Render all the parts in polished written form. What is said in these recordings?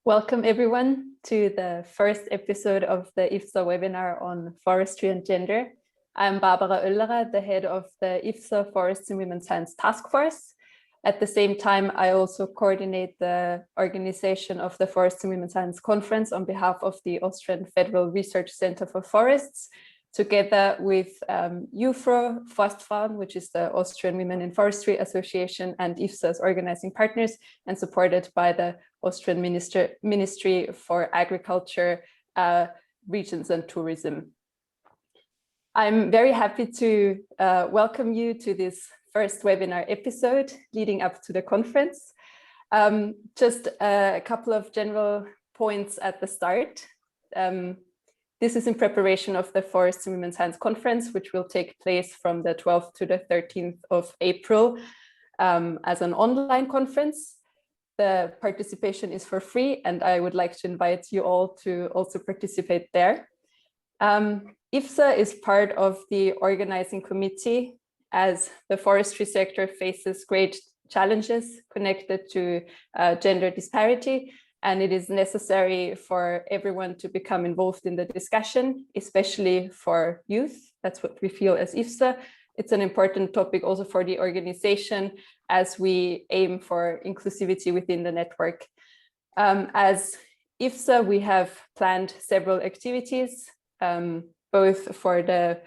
Welcome everyone to the first episode of the IFSA webinar on forestry and gender. I'm Barbara Oellera, the head of the IFSA Forest and Women's Science Task Force. At the same time, I also coordinate the organization of the Forest and Women's Science Conference on behalf of the Austrian Federal Research Center for Forests, together with IUFRO Forstfrauen, which is the Austrian Women in Forestry Association, and IFSA's organizing partners, and supported by the Austrian Ministry for Agriculture, Regions and Tourism. I'm very happy to welcome you to this first webinar episode leading up to the conference. Just a couple of general points at the start. This is in preparation of the Forest and Women's Science Conference, which will take place from the 12th to the 13th of April as an online conference. The participation is for free, and I would like to invite you all to also participate there. IFSA is part of the organizing committee as the forestry sector faces great challenges connected to gender disparity. And it is necessary for everyone to become involved in the discussion, especially for youth. That's what we feel as IFSA. It's an important topic also for the organization as we aim for inclusivity within the network. As IFSA, we have planned several activities, both for the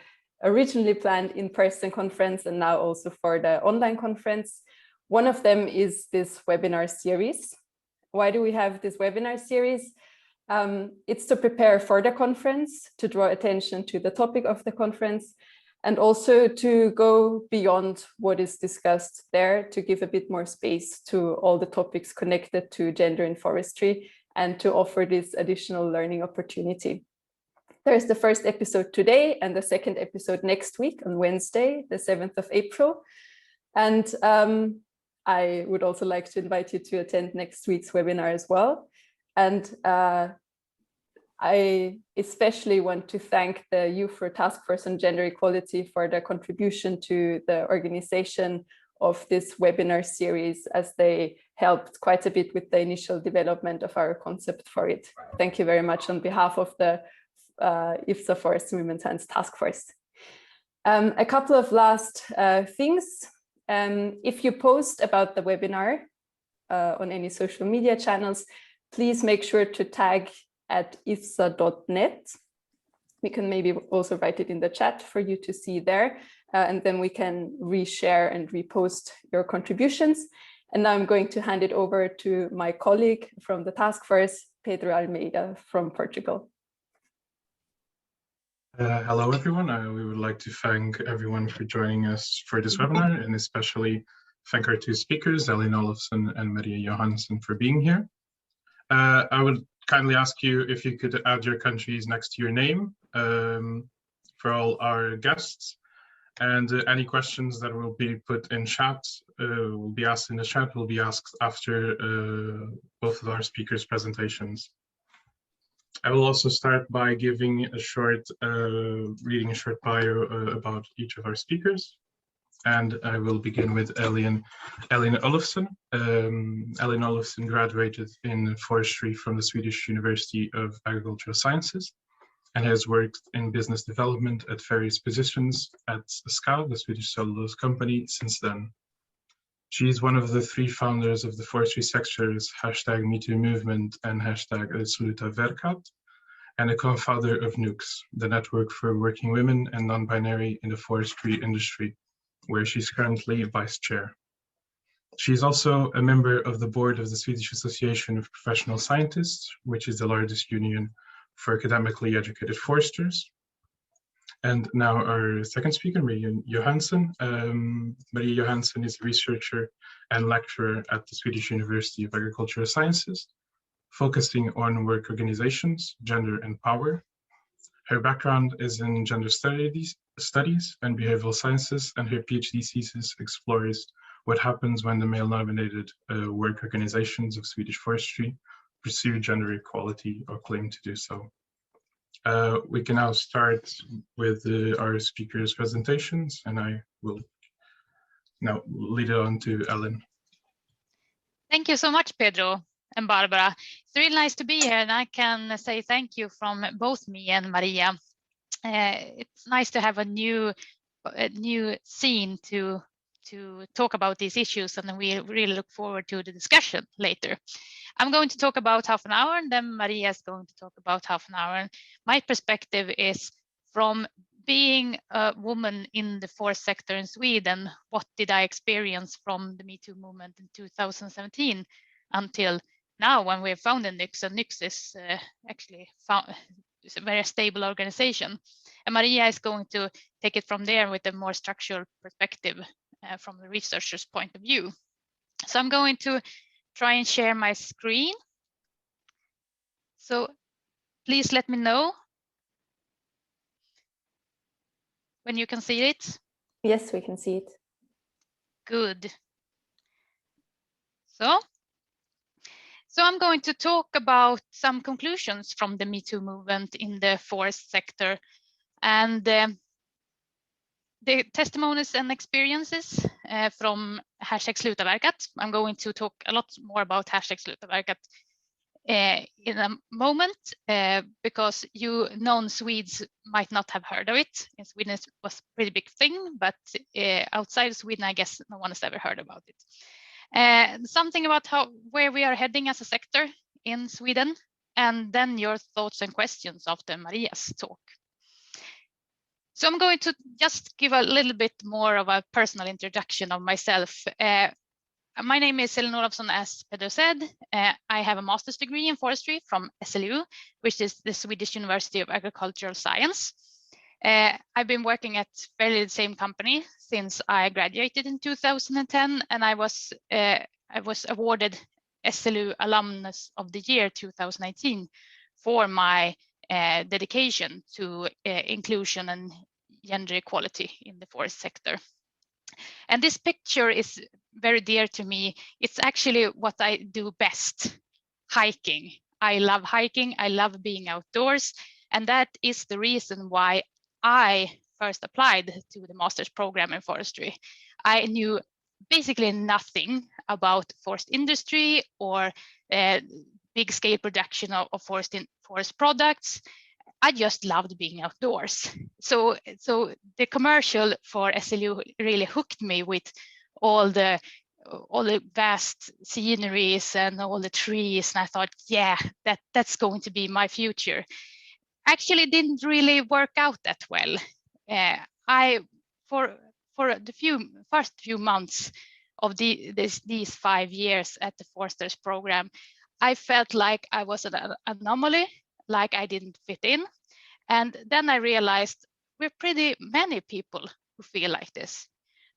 originally planned in-person conference and now also for the online conference. One of them is this webinar series. Why do we have this webinar series? It's to prepare for the conference, to draw attention to the topic of the conference, and also to go beyond what is discussed there, to give a bit more space to all the topics connected to gender in forestry and to offer this additional learning opportunity. There's the first episode today and the second episode next week on Wednesday, the 7th of April. And I would also like to invite you to attend next week's webinar as well. And I especially want to thank the IUFRO Task Force on Gender Equality for their contribution to the organization of this webinar series, as they helped quite a bit with the initial development of our concept for it. Thank you very much on behalf of the IFSA Forest and Women's Science Task Force. A couple of last things. If you post about the webinar on any social media channels, please make sure to tag at ifsa.net. We can maybe also write it in the chat for you to see there, and then we can reshare and repost your contributions. And now I'm going to hand it over to my colleague from the task force, Pedro Almeida from Portugal. Hello, everyone. We would like to thank everyone for joining us for this webinar, and especially thank our two speakers, Olufsen and Maria Johansson, for being here. I would kindly ask you if you could add your countries next to your name for all our guests, and any questions that will be put in chat will be asked in the chat, will be asked after both of our speakers' presentations. I will also start by giving a short, reading a short bio about each of our speakers. And I will begin with Elin Olufsen. Elin Olufsen graduated in forestry from the Swedish University of Agricultural Sciences and has worked in business development at various positions at SCA, the Swedish cellulose company, since then. She is one of the three founders of the forestry sector's #Metoo movement and #Sluta and a co-founder of NYKS, the network for working women and non-binary in the forestry industry, where she's currently vice chair. She is also a member of the board of the Swedish Association of Professional Scientists, which is the largest union for academically educated foresters. And now our second speaker, Maria Johansson. Maria Johansson is a researcher and lecturer at the Swedish University of Agricultural Sciences, focusing on work organizations, gender and power. Her background is in gender studies and behavioral sciences, and her PhD thesis explores what happens when the male-dominated work organizations of Swedish forestry pursue gender equality or claim to do so. We can now start with our speakers' presentations, and I will now lead it on to Ellen. Thank you so much, Pedro. and Barbara. It's really nice to be here, and I can say thank you from both me and Maria. It's nice to have a new scene to talk about these issues, and we really look forward to the discussion later. I'm going to talk about half an hour, and then Maria is going to talk about half an hour. And my perspective is from being a woman in the forest sector in Sweden, what did I experience from the Metoo movement in 2017 until now, when we have founded NYKS, and NYKS is actually it's a very stable organization. And Maria is going to take it from there with a more structural perspective from the researcher's point of view. So I'm going to try and share my screen. So please let me know when you can see it. Yes, we can see it. Good. So I'm going to talk about some conclusions from the Metoo movement in the forest sector, and the testimonies and experiences from #Slutaverkat. I'm going to talk a lot more about #Slutaverkat in a moment, because you non-Swedes might not have heard of it. In Sweden it was a pretty big thing, but outside Sweden, I guess no one has ever heard about it. Something about where we are heading as a sector in Sweden, and then your thoughts and questions after Maria's talk. So I'm going to just give a little bit more of a personal introduction of myself. My name is Olufsen, as Pedro said. I have a master's degree in forestry from SLU, which is the Swedish University of Agricultural Science. I've been working at fairly the same company since I graduated in 2010, and I was awarded SLU Alumnus of the Year 2019 for my dedication to inclusion and gender equality in the forest sector. And this picture is very dear to me. It's actually what I do best, hiking. I love hiking, I love being outdoors, and that is the reason why I first applied to the master's program in forestry. I knew basically nothing about forest industry or big scale production of forest products. I just loved being outdoors. So the commercial for SLU really hooked me with all the vast sceneries and all the trees, and I thought, yeah, that's going to be my future. Actually, didn't really work out that well. For the first few months of these 5 years at the Foresters program, I felt like I was an anomaly, like I didn't fit in. And then I realized we're pretty many people who feel like this.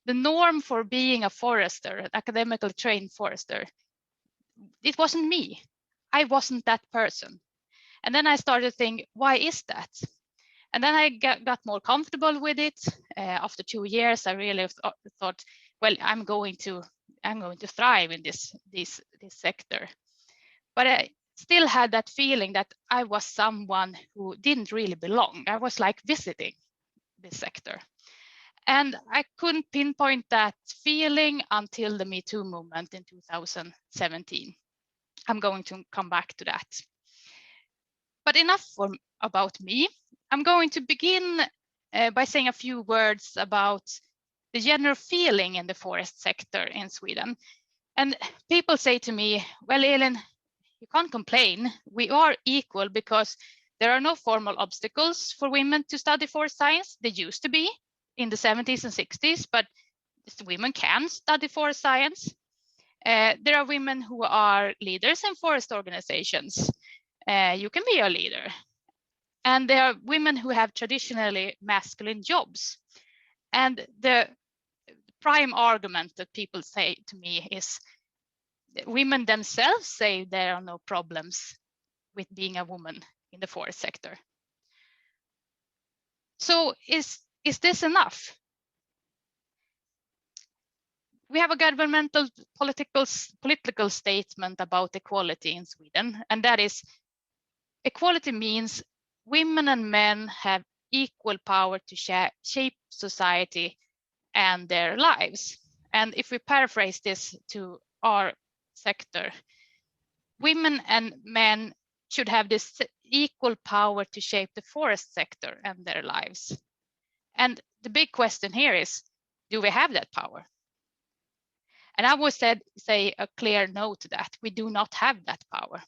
The norm for being a forester, an academically trained forester, it wasn't me. I wasn't that person. And then I started to think, why is that? And then I got more comfortable with it. After 2 years, I really thought, well, I'm going to thrive in this sector. But I still had that feeling that I was someone who didn't really belong. I was like visiting this sector. And I couldn't pinpoint that feeling until the Metoo movement in 2017. I'm going to come back to that. But enough about me. I'm going to begin by saying a few words about the general feeling in the forest sector in Sweden. And people say to me, well, Elin, you can't complain. We are equal because there are no formal obstacles for women to study forest science. They used to be in the 70s and 60s, but women can study forest science. There are women who are leaders in forest organizations. You can be a leader. And there are women who have traditionally masculine jobs. And the prime argument that people say to me is women themselves say there are no problems with being a woman in the forest sector. So is this enough? We have a governmental political statement about equality in Sweden, and that is equality means women and men have equal power to shape society and their lives. And if we paraphrase this to our sector, women and men should have this equal power to shape the forest sector and their lives. And the big question here is, do we have that power? And I would say a clear no to that. We do not have that power.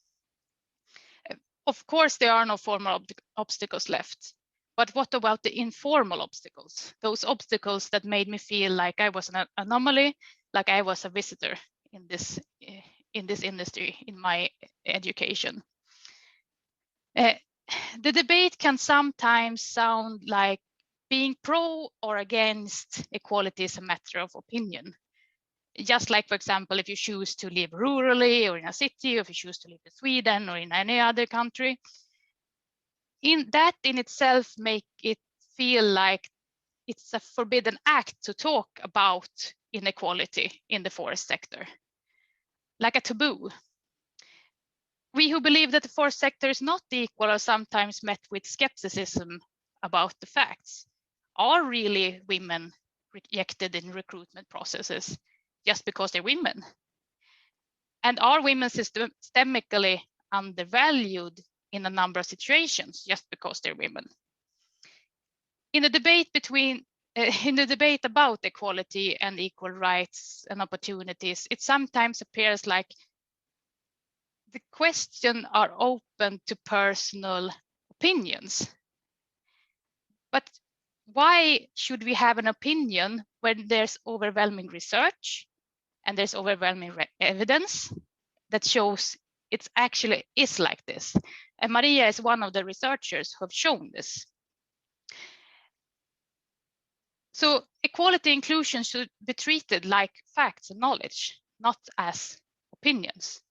Of course, there are no formal obstacles left. But what about the informal obstacles? Those obstacles that made me feel like I was an anomaly, like I was a visitor in this industry, in my education. The debate can sometimes sound like being pro or against equality is a matter of opinion. Just like, for example, if you choose to live rurally or in a city, or if you choose to live in Sweden or in any other country, in itself make it feel like it's a forbidden act to talk about inequality in the forest sector, like a taboo. We who believe that the forest sector is not equal are sometimes met with skepticism about the facts. Are really women rejected in recruitment processes just because they're women? And are women systemically undervalued in a number of situations just because they're women? In the debate about equality and equal rights and opportunities, it sometimes appears like the questions are open to personal opinions. But why should we have an opinion when there's overwhelming research and there's overwhelming evidence that shows it actually is like this? And Maria is one of the researchers who have shown this. So equality inclusion should be treated like facts and knowledge, not as opinions.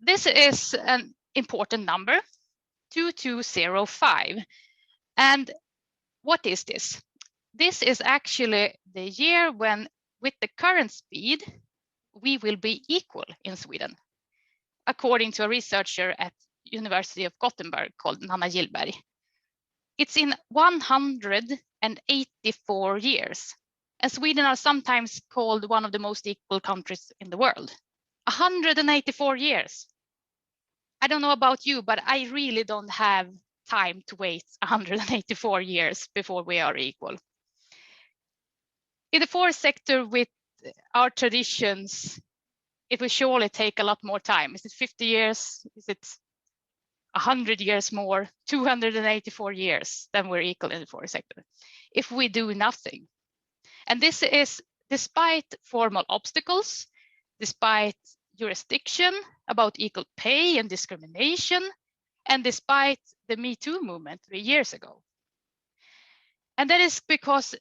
This is an important number, 2205. And what is this? This is actually the year when, with the current speed, we will be equal in Sweden, according to a researcher at University of Gothenburg called Nanna Gillberg. It's in 184 years, and Sweden are sometimes called one of the most equal countries in the world. 184 years. I don't know about you, but I really don't have time to wait 184 years before we are equal. In the forest sector, with our traditions, it will surely take a lot more time. Is it 50 years? Is it 100 years more? 284 years, then we're equal in the forest sector, if we do nothing. And this is despite formal obstacles, despite jurisdiction about equal pay and discrimination, and despite the Metoo movement 3 years ago. And that is because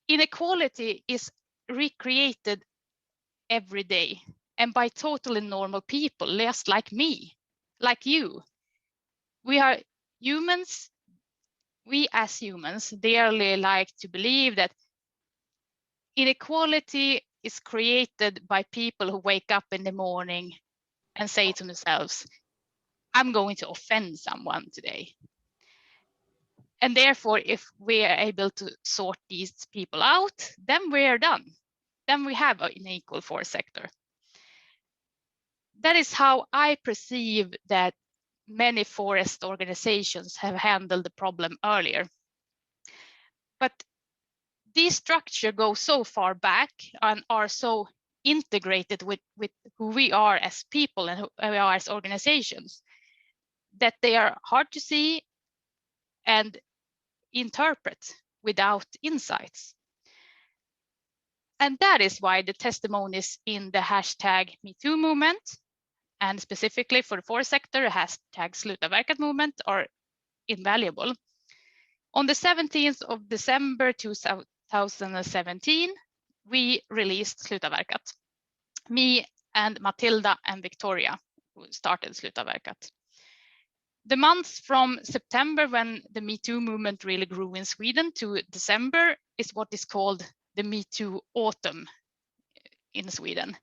inequality is recreated every day, and by totally normal people, just like me, like you. We are humans. We as humans dearly like to believe that inequality is created by people who wake up in the morning and say to themselves, I'm going to offend someone today. And therefore, if we are able to sort these people out, then we are done. Then we have an equal forest sector. That is how I perceive that many forest organizations have handled the problem earlier. But these structures go so far back and are so integrated with who we are as people and who we are as organizations that they are hard to see and interpret without insights. And that is why the testimonies in the hashtag Metoo movement, and specifically for the forest sector, the hashtag Sluta Verkat movement, are invaluable. On the 17th of December 2017, we released Sluta Verkat. Me and Matilda and Victoria, who started Sluta Verkat. The months from September, when the Metoo movement really grew in Sweden, to December is what is called the Metoo autumn in Sweden.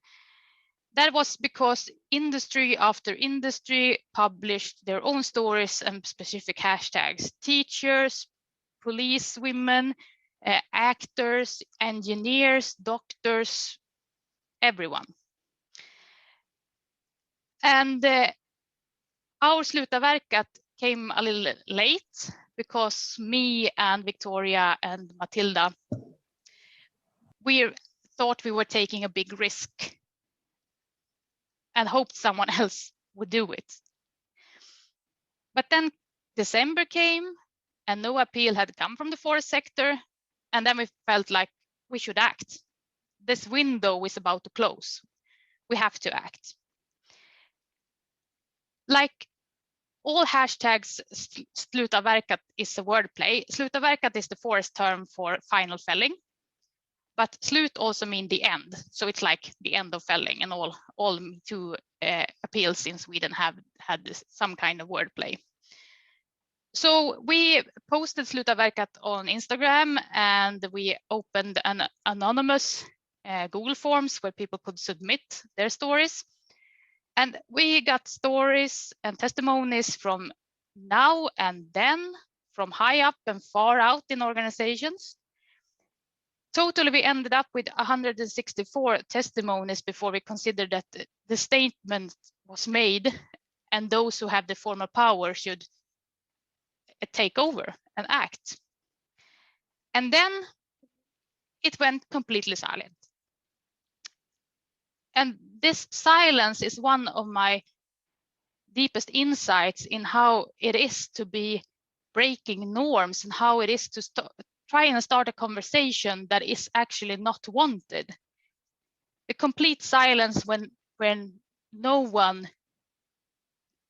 That was because industry after industry published their own stories and specific hashtags. Teachers, police women, actors, engineers, doctors, everyone. And our Slutaverkat came a little late because me and Victoria and Matilda, we thought we were taking a big risk and hoped someone else would do it. But then December came and no appeal had come from the forest sector. And then we felt like we should act. This window is about to close. We have to act. Like all hashtags, Slutaverkat is a wordplay. Slutaverkat is the forest term for final felling. But slut also means the end. So it's like the end of felling, and all Metoo appeals in Sweden have had some kind of wordplay. So we posted Slutaverkat on Instagram, and we opened an anonymous Google Forms where people could submit their stories. And we got stories and testimonies from now and then, from high up and far out in organizations. Totally, we ended up with 164 testimonies before we considered that the statement was made and those who have the formal power should take over and act. And then it went completely silent. And this silence is one of my deepest insights in how it is to be breaking norms and how it is to try and start a conversation that is actually not wanted. The complete silence when no one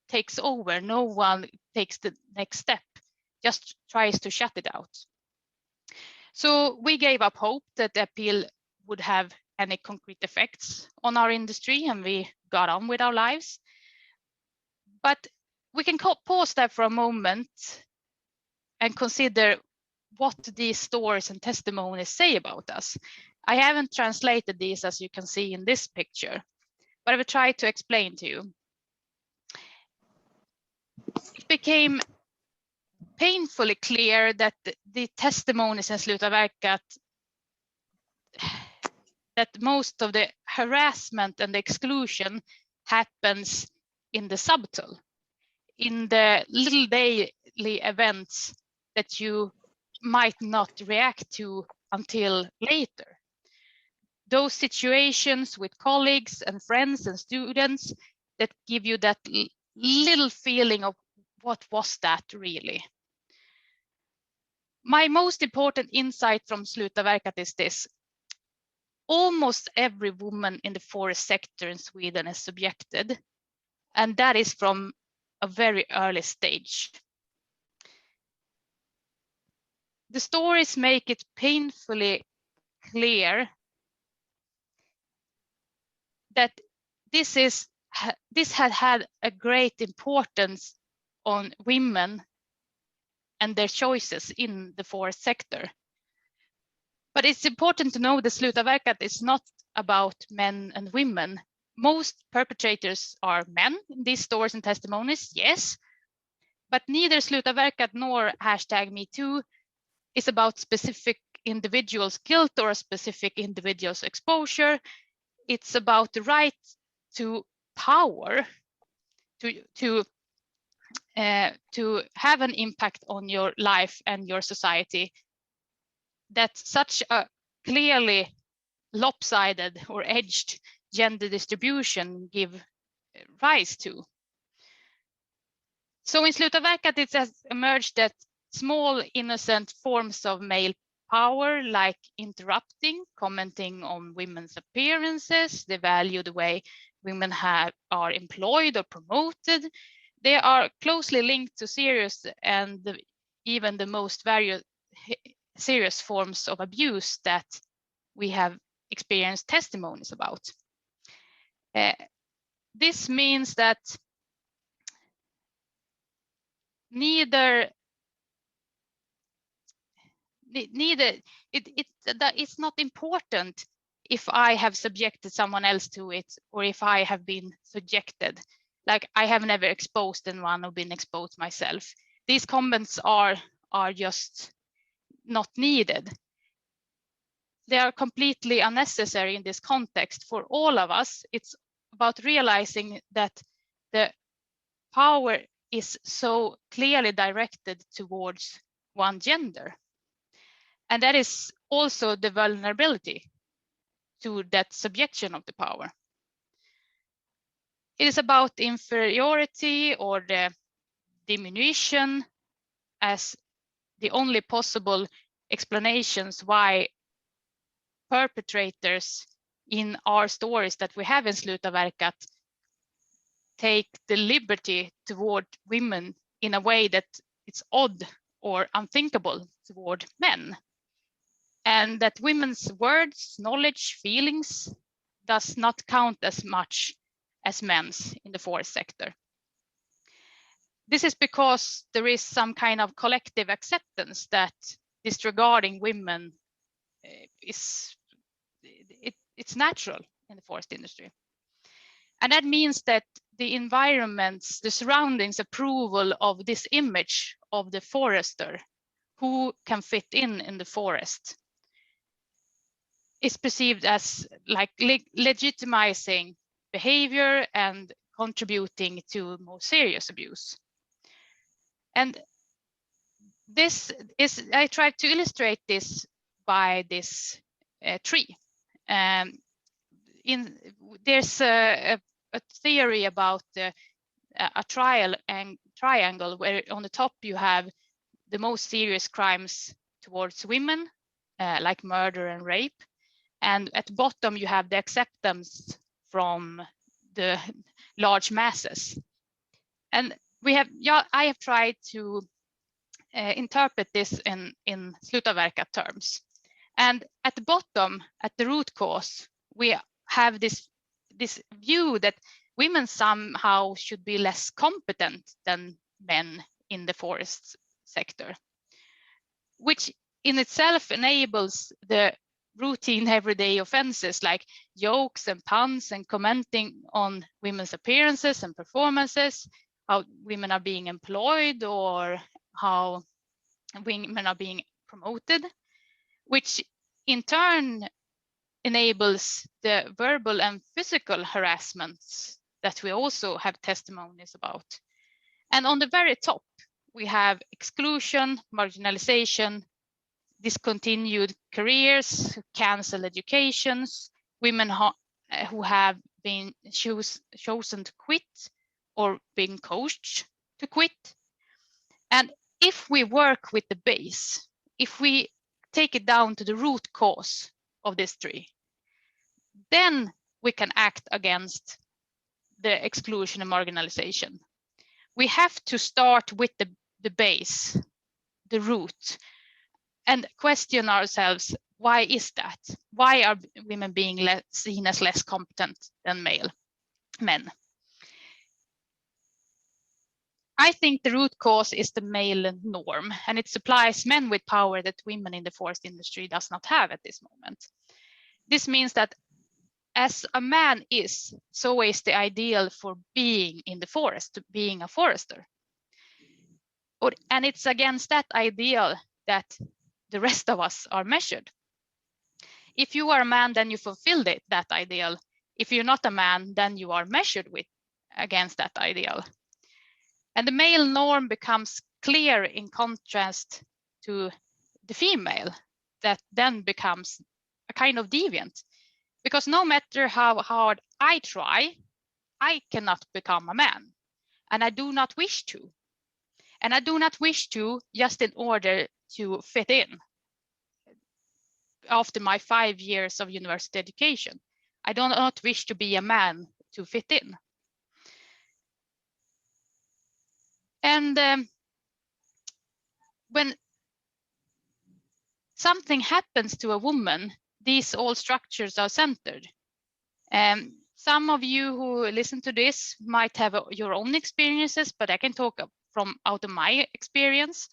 takes over, no one takes the next step, just tries to shut it out. So we gave up hope that the appeal would have any concrete effects on our industry, and we got on with our lives. But we can pause there for a moment and consider what these stories and testimonies say about us. I haven't translated these, as you can see in this picture, but I will try to explain to you. It became painfully clear that the testimonies in Slutaverkat, that most of the harassment and the exclusion happens in the subtle, in the little daily events that you might not react to until later. Those situations with colleagues and friends and students that give you that little feeling of what was that really? My most important insight from Slutaverkat is this. Almost every woman in the forest sector in Sweden is subjected, and that is from a very early stage. The stories make it painfully clear that this had had a great importance on women and their choices in the forest sector. But it's important to know that Slutaverkat is not about men and women. Most perpetrators are men in these stories and testimonies, yes, but neither Slutaverkat nor #Metoo is about specific individuals' guilt or a specific individual's exposure. It's about the right to power, to have an impact on your life and your society that such a clearly lopsided or edged gender distribution give rise to. So in Slutaverkat, it has emerged that small innocent forms of male power, like interrupting, commenting on women's appearances, they value the way women are employed or promoted, they are closely linked to serious and even the most serious forms of abuse that we have experienced testimonies about. This means that it's not important if I have subjected someone else to it or if I have been subjected. Like, I have never exposed anyone or been exposed myself. These comments are just not needed. They are completely unnecessary in this context for all of us. It's about realizing that the power is so clearly directed towards one gender. And that is also the vulnerability to that subjection of the power. It is about inferiority or the diminution as the only possible explanations why perpetrators in our stories that we have in Slutaverkat take the liberty toward women in a way that it's odd or unthinkable toward men. And that women's words, knowledge, feelings does not count as much as men's in the forest sector. This is because there is some kind of collective acceptance that disregarding women it's natural in the forest industry. And that means that the environments, the surroundings approval of this image of the forester who can fit in the forest is perceived as like legitimizing behavior and contributing to more serious abuse. And this is, I tried to illustrate this by this tree. There's a theory about a triangle where on the top you have the most serious crimes towards women, like murder and rape. And at the bottom you have the acceptance from the large masses. And I have tried to interpret this in Slutaverkat terms. And at the bottom, at the root cause, we have this view that women somehow should be less competent than men in the forest sector, which in itself enables the routine everyday offenses like jokes and puns and commenting on women's appearances and performances, how women are being employed or how women are being promoted, which in turn enables the verbal and physical harassments that we also have testimonies about. And on the very top, we have exclusion, marginalization, discontinued careers, cancelled educations, women who have been chosen to quit or been coached to quit. And if we work with the base, if we take it down to the root cause of this tree, then we can act against the exclusion and marginalization. We have to start with the base, the root, and question ourselves, why is that? Why are women being seen as less competent than men? I think the root cause is the male norm, and it supplies men with power that women in the forest industry does not have at this moment. This means that as a man is, so is the ideal for being in the forest, being a forester. And it's against that ideal that the rest of us are measured. If you are a man, then you fulfill that ideal. If you're not a man, then you are measured against that ideal. And the male norm becomes clear in contrast to the female, that then becomes a kind of deviant. Because no matter how hard I try, I cannot become a man. And I do not wish to. And I do not wish to just in order to fit in. After my 5 years of university education, I do not wish to be a man to fit in. And when something happens to a woman, these all structures are centered. Some of you who listen to this might have your own experiences, but I can talk out of my experience.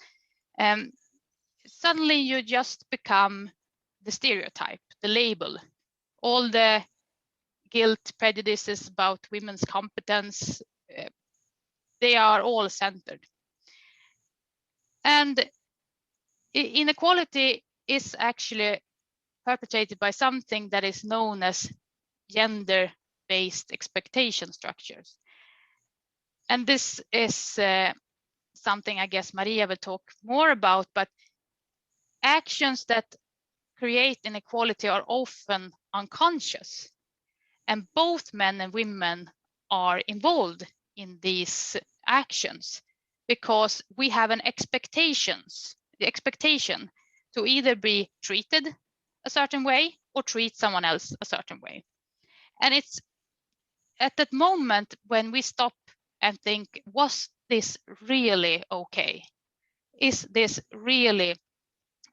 Suddenly you just become the stereotype, the label, all the guilt, prejudices about women's competence, they are all centered. And inequality is actually perpetrated by something that is known as gender-based expectation structures. And this is something I guess Maria will talk more about, but actions that create inequality are often unconscious. And both men and women are involved in these actions because we have an expectation to either be treated a certain way or treat someone else a certain way. And it's at that moment when we stop and think, was this really okay? Is this really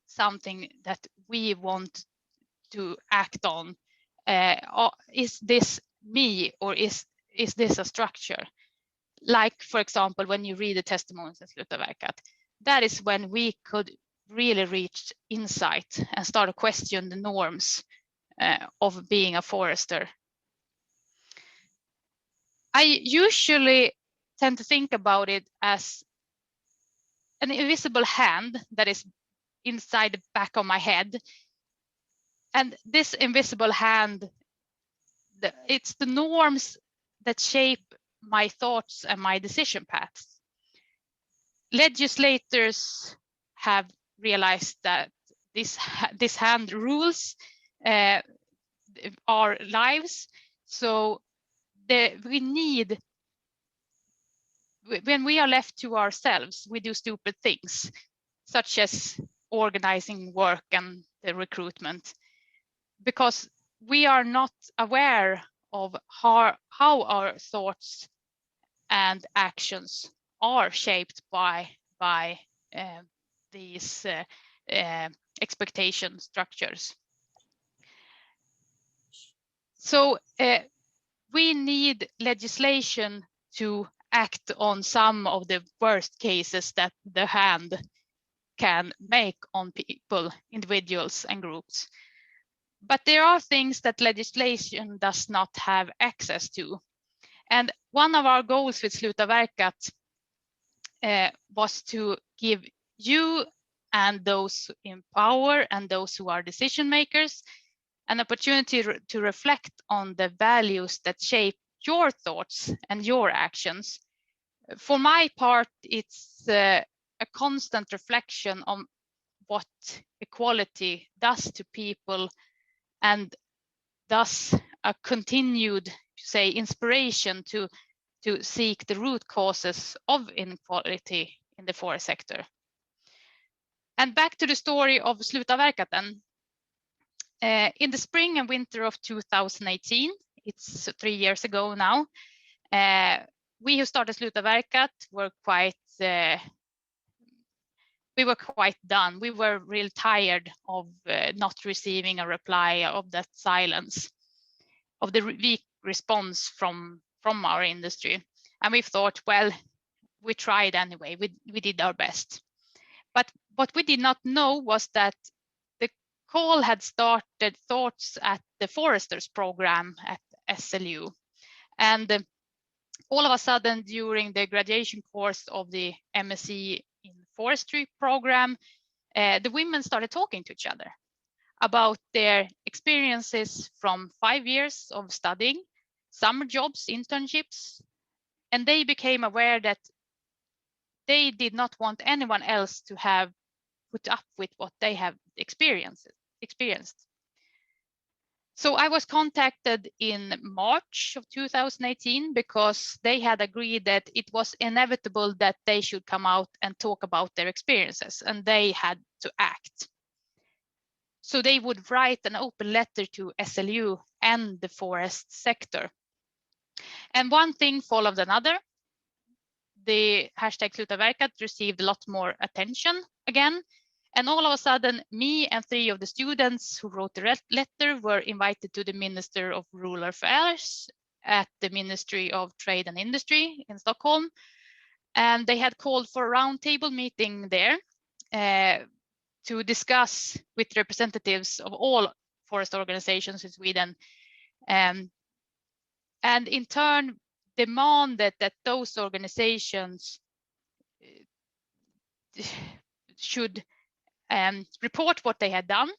something that we want to act on? Or is this me, or is this a structure? Like, for example, when you read the testimonies in Slutaverkat, that is when we could really reach insight and start to question the norms of being a forester. I usually tend to think about it as an invisible hand that is inside the back of my head. And this invisible hand, it's the norms that shape my thoughts and my decision paths. Legislators have realized that this hand rules our lives. So we need, when we are left to ourselves, we do stupid things, such as organizing work and the recruitment, because we are not aware of how our thoughts and actions are shaped by these expectation structures. So we need legislation to act on some of the worst cases that the hand can make on people, individuals and groups. But there are things that legislation does not have access to. And one of our goals with Slutaverkat was to give you and those in power and those who are decision makers an opportunity to reflect on the values that shape your thoughts and your actions. For my part, it's a constant reflection on what equality does to people, and thus a continued, say, inspiration to seek the root causes of inequality in the forest sector. And back to the story of Slutaverkat then. In the spring and winter of 2018, it's 3 years ago now, we who started Slutaverkat were quite done. We were real tired of not receiving a reply, of that silence, of the weak response from our industry. And we thought, well, we tried anyway, we did our best. But what we did not know was that the call had started thoughts at the Foresters program at SLU. And all of a sudden, during the graduation course of the MSc in Forestry program, the women started talking to each other about their experiences from 5 years of studying, summer jobs, internships, and they became aware that they did not want anyone else to have put up with what they have experienced. So I was contacted in March of 2018 because they had agreed that it was inevitable that they should come out and talk about their experiences, and they had to act. So they would write an open letter to SLU and the forest sector. And one thing followed another. The hashtag Slutaverkat received a lot more attention again. And all of a sudden, me and 3 of the students who wrote the letter were invited to the Minister of Rural Affairs at the Ministry of Trade and Industry in Stockholm. And they had called for a roundtable meeting there to discuss with representatives of all forest organizations in Sweden. And in turn, demanded that those organizations should report what they had done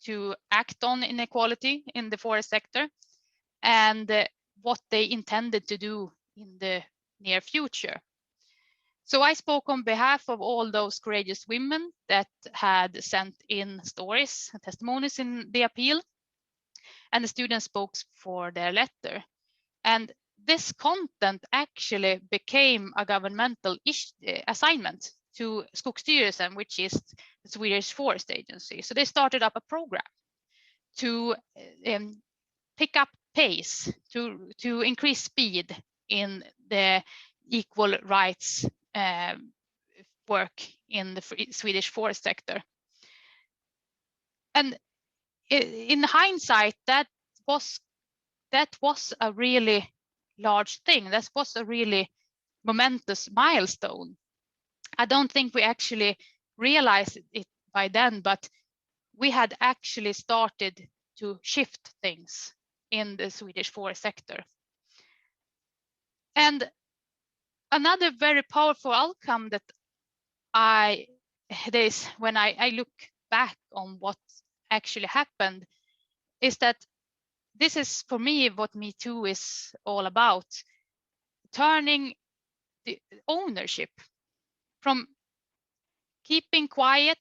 to act on inequality in the forest sector, and what they intended to do in the near future. So I spoke on behalf of all those courageous women that had sent in stories and testimonies in the appeal, and the students spoke for their letter. And this content actually became a governmental assignment to Skogsstyrelsen, which is the Swedish Forest Agency. So they started up a program to pick up pace, to increase speed in the equal rights work in the Swedish forest sector. And in hindsight, that was a really large thing. That was a really momentous milestone. I don't think we actually realized it by then, but we had actually started to shift things in the Swedish forest sector. And another very powerful outcome that when I look back on what actually happened is that this is, for me, what Metoo is all about, turning the ownership from keeping quiet,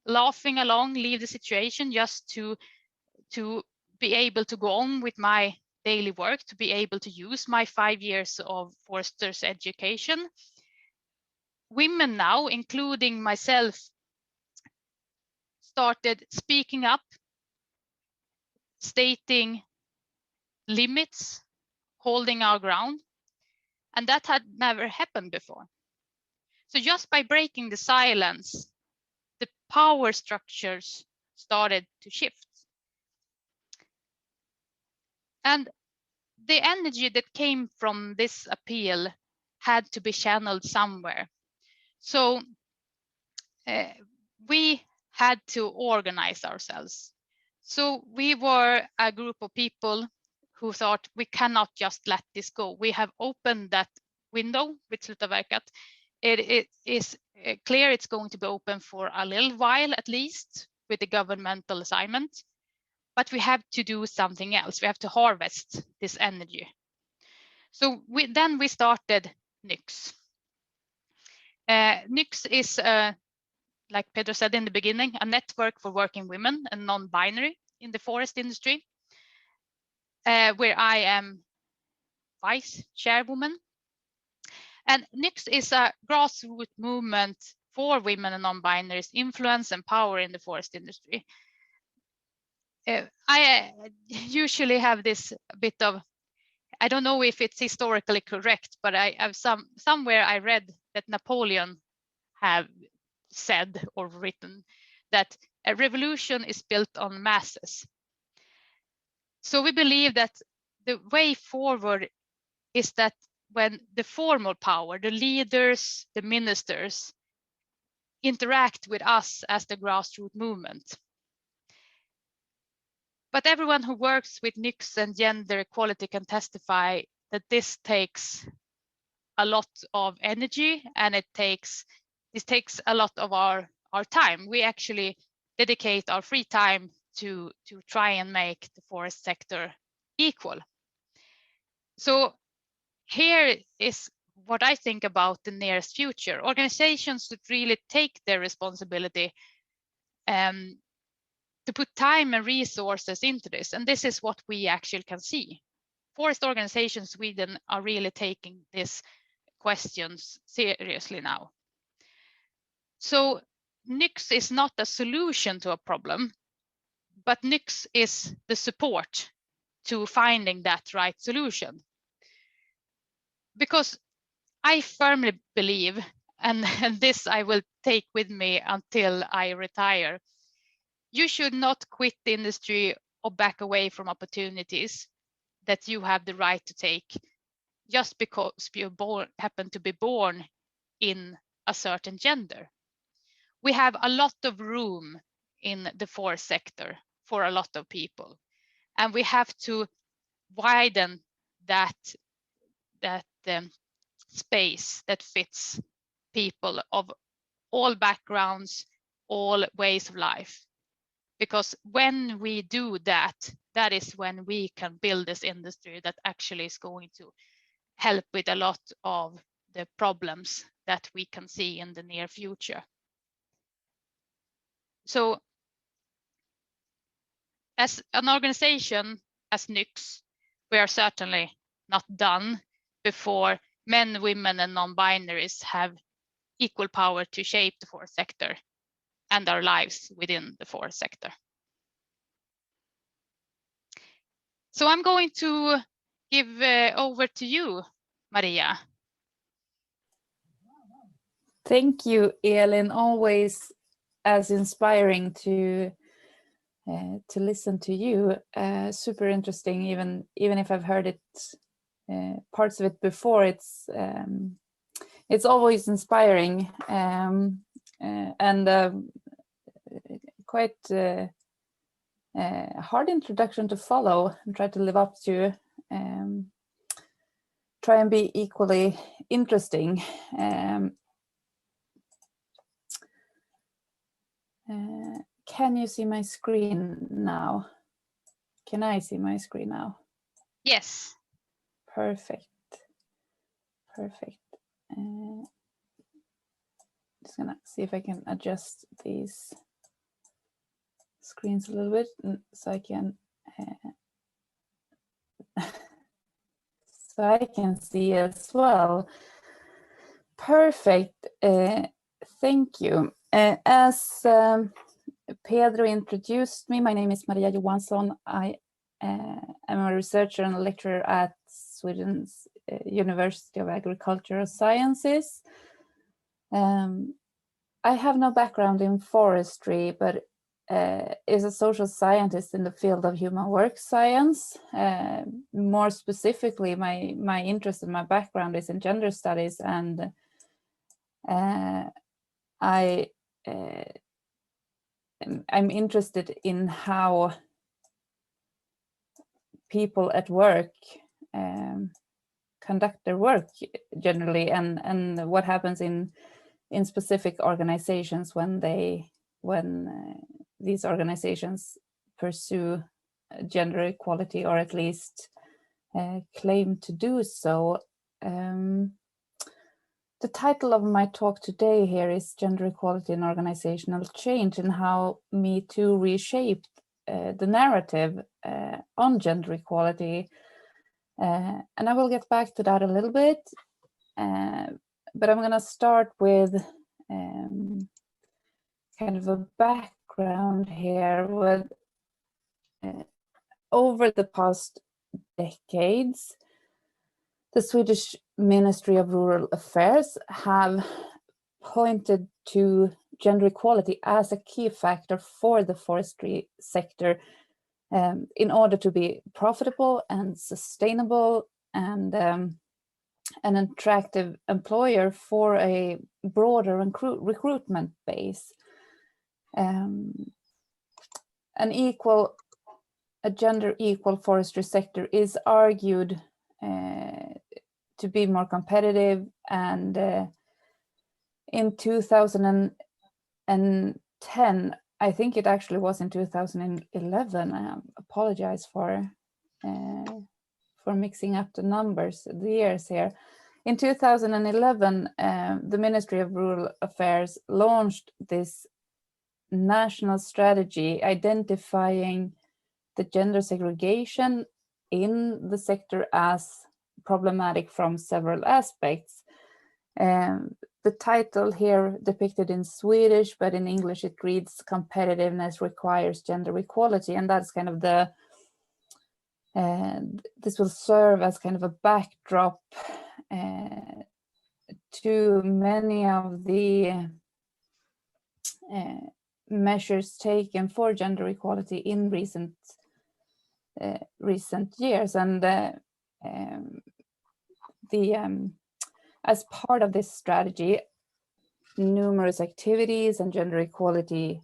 laughing along, leave the situation, just to be able to go on with my daily work, to be able to use my 5 years of forester's education. Women now, including myself, started speaking up, stating limits, holding our ground, and that had never happened before. So just by breaking the silence, the power structures started to shift. And the energy that came from this appeal had to be channeled somewhere. So we had to organize ourselves. So we were a group of people who thought we cannot just let this go. We have opened that window with Slutaverkat. It is clear it's going to be open for a little while at least with the governmental assignment, but we have to do something else. We have to harvest this energy. So then we started NYKS. NYKS is, like Pedro said in the beginning, a network for working women and non-binary in the forest industry, where I am vice chairwoman. And NYKS is a grassroots movement for women and non-binaries' influence and power in the forest industry. I usually have this bit of, I don't know if it's historically correct, but I have somewhere I read that Napoleon have said or written that a revolution is built on masses. So we believe that the way forward is that when the formal power, the leaders, the ministers, interact with us as the grassroots movement. But everyone who works with NYKS and gender equality can testify that this takes a lot of energy, and this takes a lot of our time. We actually dedicate our free time to try and make the forest sector equal. So here is what I think about the nearest future. Organizations should really take their responsibility to put time and resources into this. And this is what we actually can see. Forest organizations in Sweden are really taking these questions seriously now. So NYKS is not a solution to a problem, but NYKS is the support to finding that right solution. Because I firmly believe, and this I will take with me until I retire, you should not quit the industry or back away from opportunities that you have the right to take just because you happen to be born in a certain gender. We have a lot of room in the forest sector for a lot of people, and we have to widen that space that fits people of all backgrounds, all ways of life. Because when we do that, that is when we can build this industry that actually is going to help with a lot of the problems that we can see in the near future. So as an organization, as NYKS, we are certainly not done before men, women, and non-binaries have equal power to shape the forest sector and our lives within the forest sector. So I'm going to give over to you, Maria. Thank you, Elin. Always as inspiring to listen to you. Super interesting. Even if I've heard it parts of it before, it's always inspiring and quite hard introduction to follow and try to live up to. Try and be equally interesting. Can you see my screen now? Can I see my screen now? Yes. Perfect. Perfect. Just gonna see if I can adjust these screens a little bit so I can see as well. Perfect. Thank you. As Pedro introduced me, my name is Maria Johansson. I am a researcher and a lecturer at Sweden's University of Agricultural Sciences. I have no background in forestry, but is a social scientist in the field of human work science. More specifically, my interest and my background is in gender studies, and I'm interested in how people at work conduct their work generally, and what happens in specific organizations when these organizations pursue gender equality, or at least claim to do so. The title of my talk today here is Gender Equality and Organizational Change, and how Metoo reshaped the narrative on gender equality. And I will get back to that a little bit, but I'm going to start with kind of a background here. With over the past decades, the Swedish Ministry of Rural Affairs have pointed to gender equality as a key factor for the forestry sector in order to be profitable and sustainable and an attractive employer for a broader recruitment base. A gender equal forestry sector is argued to be more competitive, and in 2010, I think it actually was in 2011. I apologize for mixing up the numbers, the years here. In 2011, the Ministry of Rural Affairs launched this national strategy identifying the gender segregation in the sector as problematic from several aspects. The title here depicted in Swedish, but in English it reads "Competitiveness Requires Gender Equality," and that's kind of the this will serve as kind of a backdrop to many of the measures taken for gender equality in recent years. And as part of this strategy, numerous activities and gender equality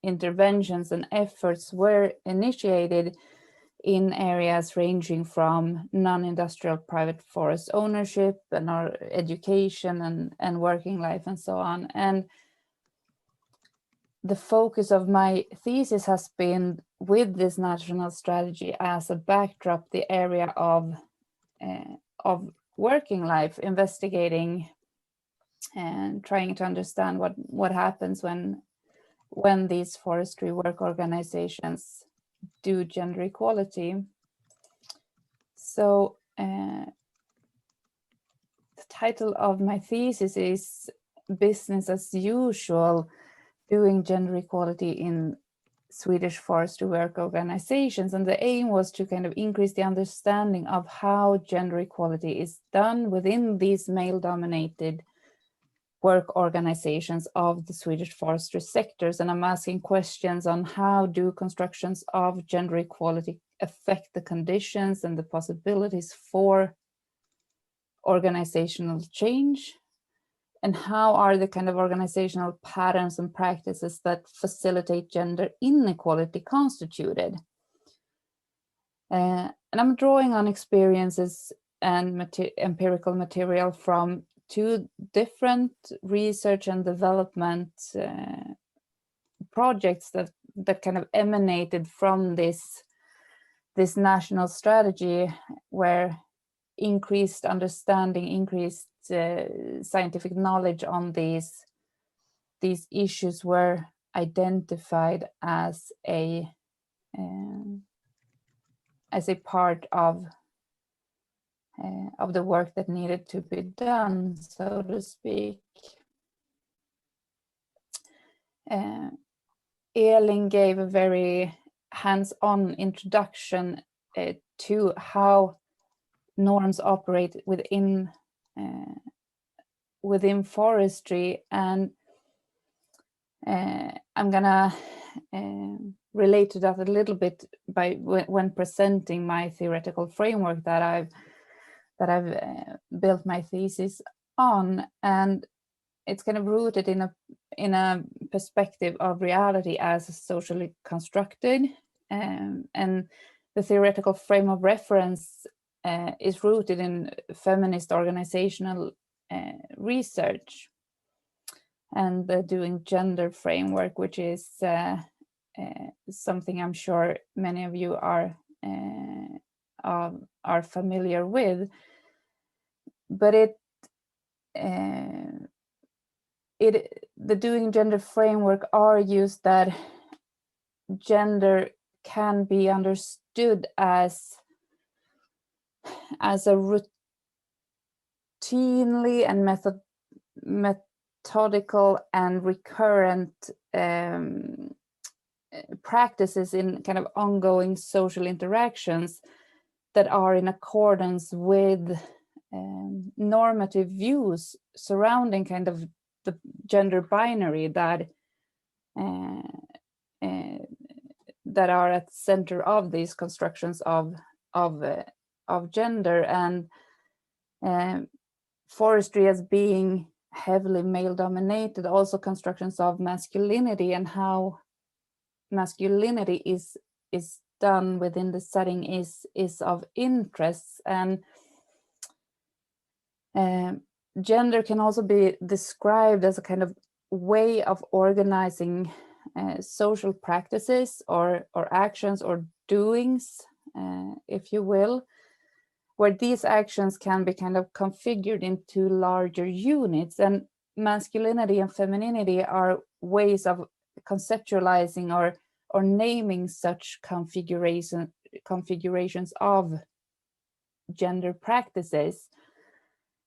interventions and efforts were initiated in areas ranging from non-industrial private forest ownership and our education and working life and so on. And the focus of my thesis has been, with this national strategy as a backdrop, the area of working life, investigating and trying to understand what happens when these forestry work organizations do gender equality. So the title of my thesis is Business as Usual, Doing Gender Equality in Swedish Forestry Work Organizations. And the aim was to kind of increase the understanding of how gender equality is done within these male-dominated work organizations of the Swedish forestry sectors. And I'm asking questions on how do constructions of gender equality affect the conditions and the possibilities for organizational change, and how are the kind of organizational patterns and practices that facilitate gender inequality constituted. And I'm drawing on experiences and empirical material from 2 different research and development projects that kind of emanated from this national strategy, where increased understanding, increased scientific knowledge on these issues were identified as a part of the work that needed to be done, so to speak. Elin gave a very hands-on introduction to how norms operate within forestry, and I'm gonna relate to that a little bit by when presenting my theoretical framework that I've built my thesis on. And it's kind of rooted in a perspective of reality as socially constructed, and the theoretical frame of reference is rooted in feminist organizational research and the Doing Gender framework, which is something I'm sure many of you are familiar with. But the Doing Gender framework argues that gender can be understood as a routinely and methodical and recurrent practices in kind of ongoing social interactions that are in accordance with normative views surrounding kind of the gender binary that are at the center of these constructions of gender. And forestry as being heavily male dominated, also constructions of masculinity and how masculinity is done within the setting is of interest. And gender can also be described as a kind of way of organizing social practices or actions or doings, if you will, where these actions can be kind of configured into larger units. And masculinity and femininity are ways of conceptualizing or naming such configurations of gender practices.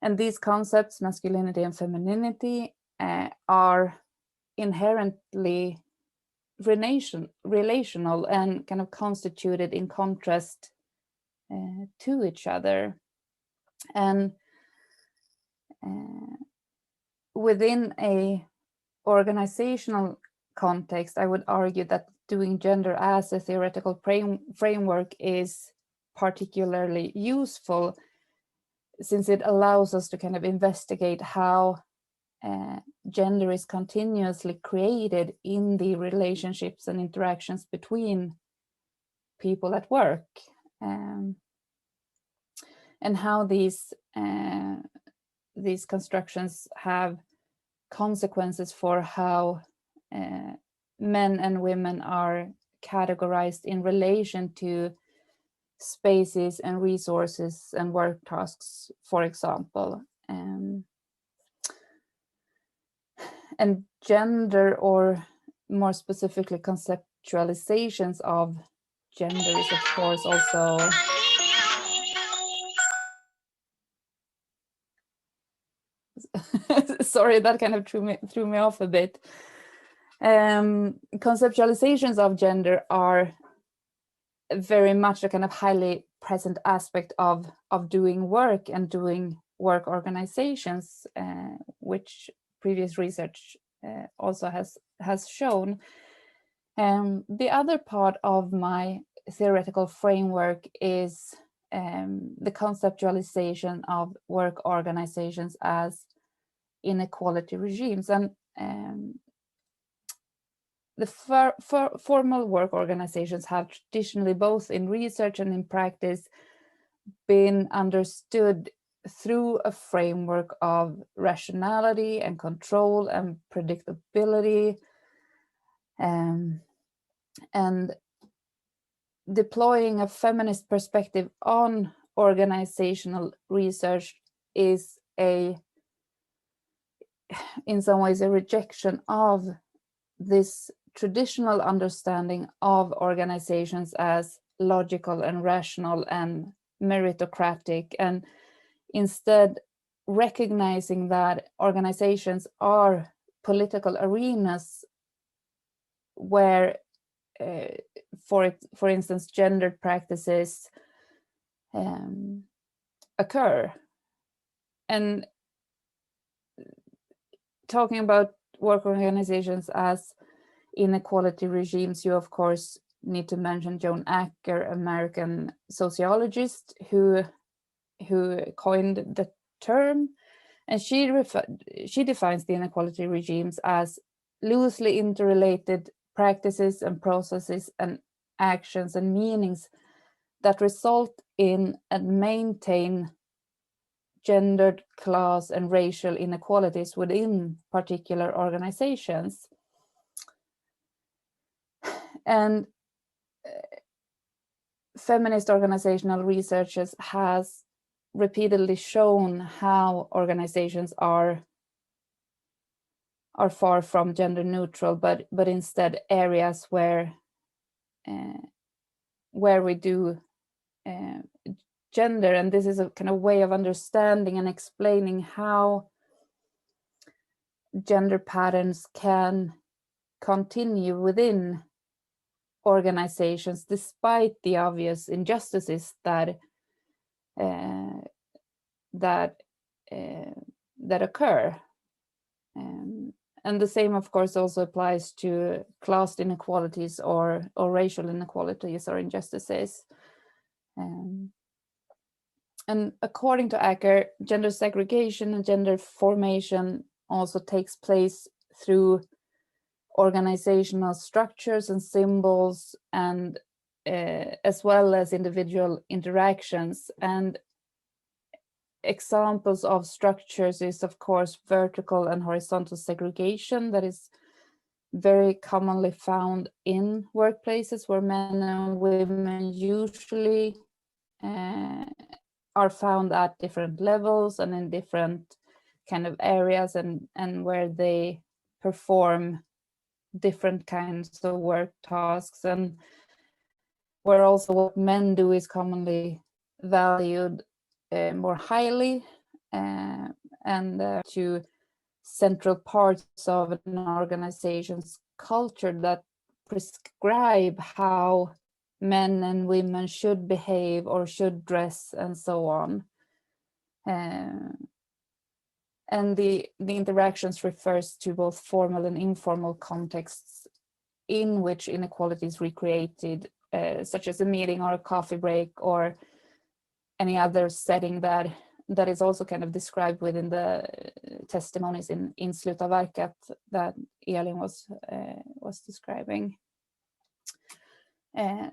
And these concepts, masculinity and femininity, are inherently relational and kind of constituted in contrast to each other. And within a organizational context, I would argue that Doing Gender as a theoretical framework is particularly useful, since it allows us to kind of investigate how gender is continuously created in the relationships and interactions between people at work, and how these constructions have consequences for how men and women are categorized in relation to spaces and resources and work tasks, for example. And gender, or more specifically conceptualizations of gender, is of course also sorry, that kind of threw me off a bit. Conceptualizations of gender are very much a kind of highly present aspect of doing work and doing work organizations, which previous research also has shown. The other part of my theoretical framework is the conceptualization of work organizations as inequality regimes. And the formal work organizations have traditionally, both in research and in practice, been understood through a framework of rationality and control and predictability, and deploying a feminist perspective on organizational research is in some ways a rejection of this traditional understanding of organizations as logical and rational and meritocratic, and instead recognizing that organizations are political arenas where, for instance, gendered practices occur. And talking about work organizations as inequality regimes, you of course need to mention Joan Acker, American sociologist who coined the term, and she defines the inequality regimes as loosely interrelated practices and processes and actions and meanings that result in and maintain gendered, class, and racial inequalities within particular organizations. And feminist organizational researchers has repeatedly shown how organizations are far from gender neutral, but instead areas where we do gender. And this is a kind of way of understanding and explaining how gender patterns can continue within organizations despite the obvious injustices that occur. And the same, of course, also applies to class inequalities or racial inequalities or injustices. And according to Acker, gender segregation and gender formation also takes place through organizational structures and symbols, and as well as individual interactions. And examples of structures is, of course, vertical and horizontal segregation that is very commonly found in workplaces where men and women usually are found at different levels and in different kind of areas, and where they perform different kinds of work tasks, and where also what men do is commonly valued more highly, and to central parts of an organization's culture that prescribe how men and women should behave or should dress and so on. And the interactions refers to both formal and informal contexts in which inequality is recreated, such as a meeting or a coffee break or any other setting that is also kind of described within the testimonies in Slutaverket that Elin was describing.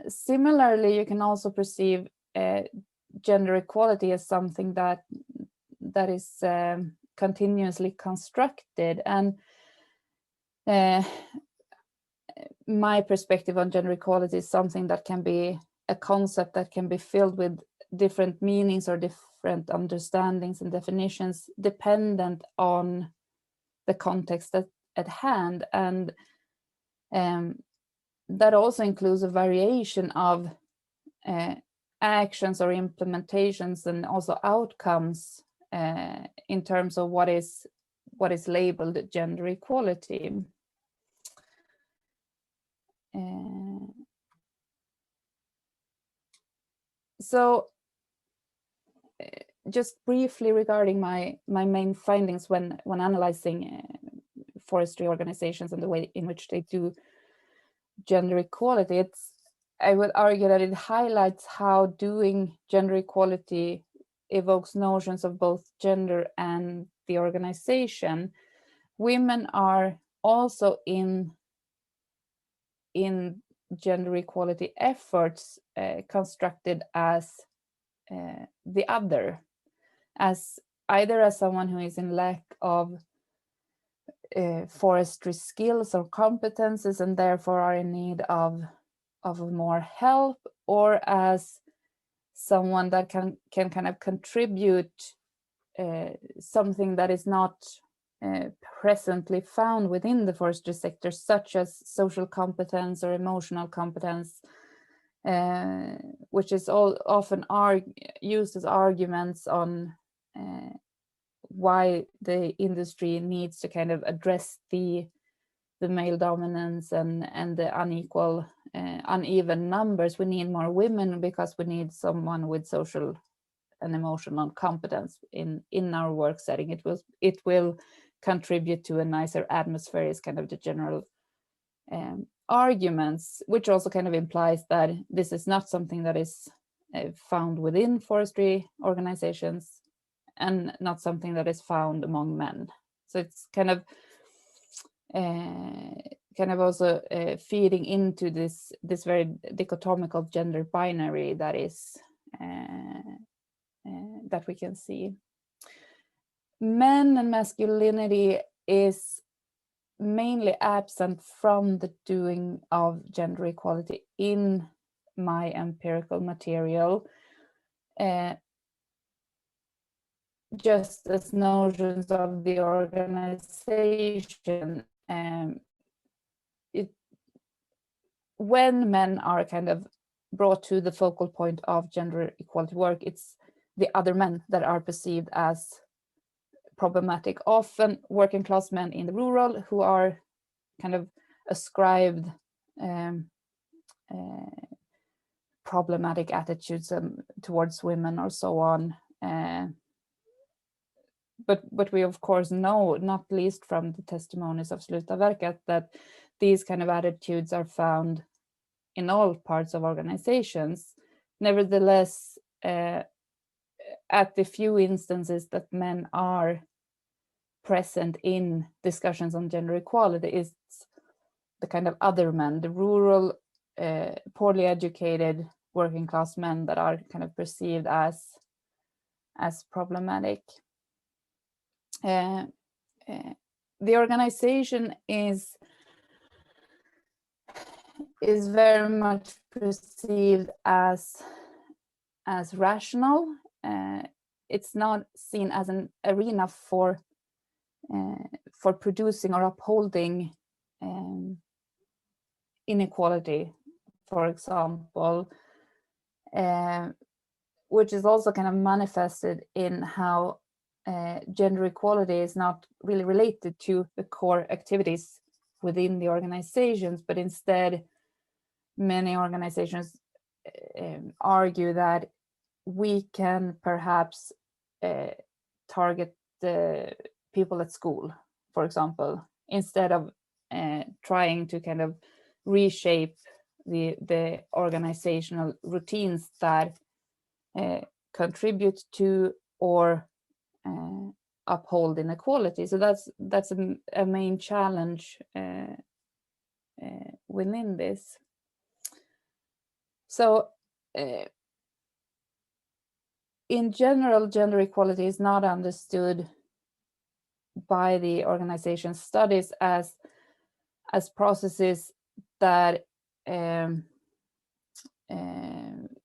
Similarly, you can also perceive gender equality as something that is continuously constructed. And my perspective on gender equality is something that can be a concept that can be filled with different meanings or different understandings and definitions dependent on the context at hand. And that also includes a variation of actions or implementations and also outcomes in terms of what is labeled gender equality. So just briefly regarding my main findings when analyzing forestry organizations and the way in which they do gender equality, I would argue that it highlights how doing gender equality evokes notions of both gender and the organization. Women are also in gender equality efforts constructed as the other, as either as someone who is in lack of forestry skills or competences and therefore are in need of more help, or as someone that can kind of contribute something that is not presently found within the forestry sector, such as social competence or emotional competence, which is often used as arguments on why the industry needs to kind of address the male dominance and the uneven numbers. We need more women because we need someone with social and emotional competence in our work setting. It will contribute to a nicer atmosphere is kind of the general arguments, which also kind of implies that this is not something that is found within forestry organizations and not something that is found among men. So it's kind of also feeding into this very dichotomical gender binary that is that we can see. Men and masculinity is mainly absent from the doing of gender equality in my empirical material, just as notions of the organization. When men are kind of brought to the focal point of gender equality work, it's the other men that are perceived as problematic, often working class men in the rural who are kind of ascribed problematic attitudes towards women or so on. But we of course know, not least from the testimonies of Slutaverket, that these kind of attitudes are found in all parts of organizations. Nevertheless, at the few instances that men are present in discussions on gender equality, is the kind of other men, the rural, poorly educated working class men that are kind of perceived as problematic. The organization is very much perceived as rational. It's not seen as an arena for producing or upholding inequality, for example, which is also kind of manifested in how gender equality is not really related to the core activities within the organizations, but instead many organizations argue that we can perhaps target the people at school, for example, instead of trying to kind of reshape the organizational routines that contribute to or uphold inequality. So that's a main challenge within this. So in general, gender equality is not understood by the organization studies as processes that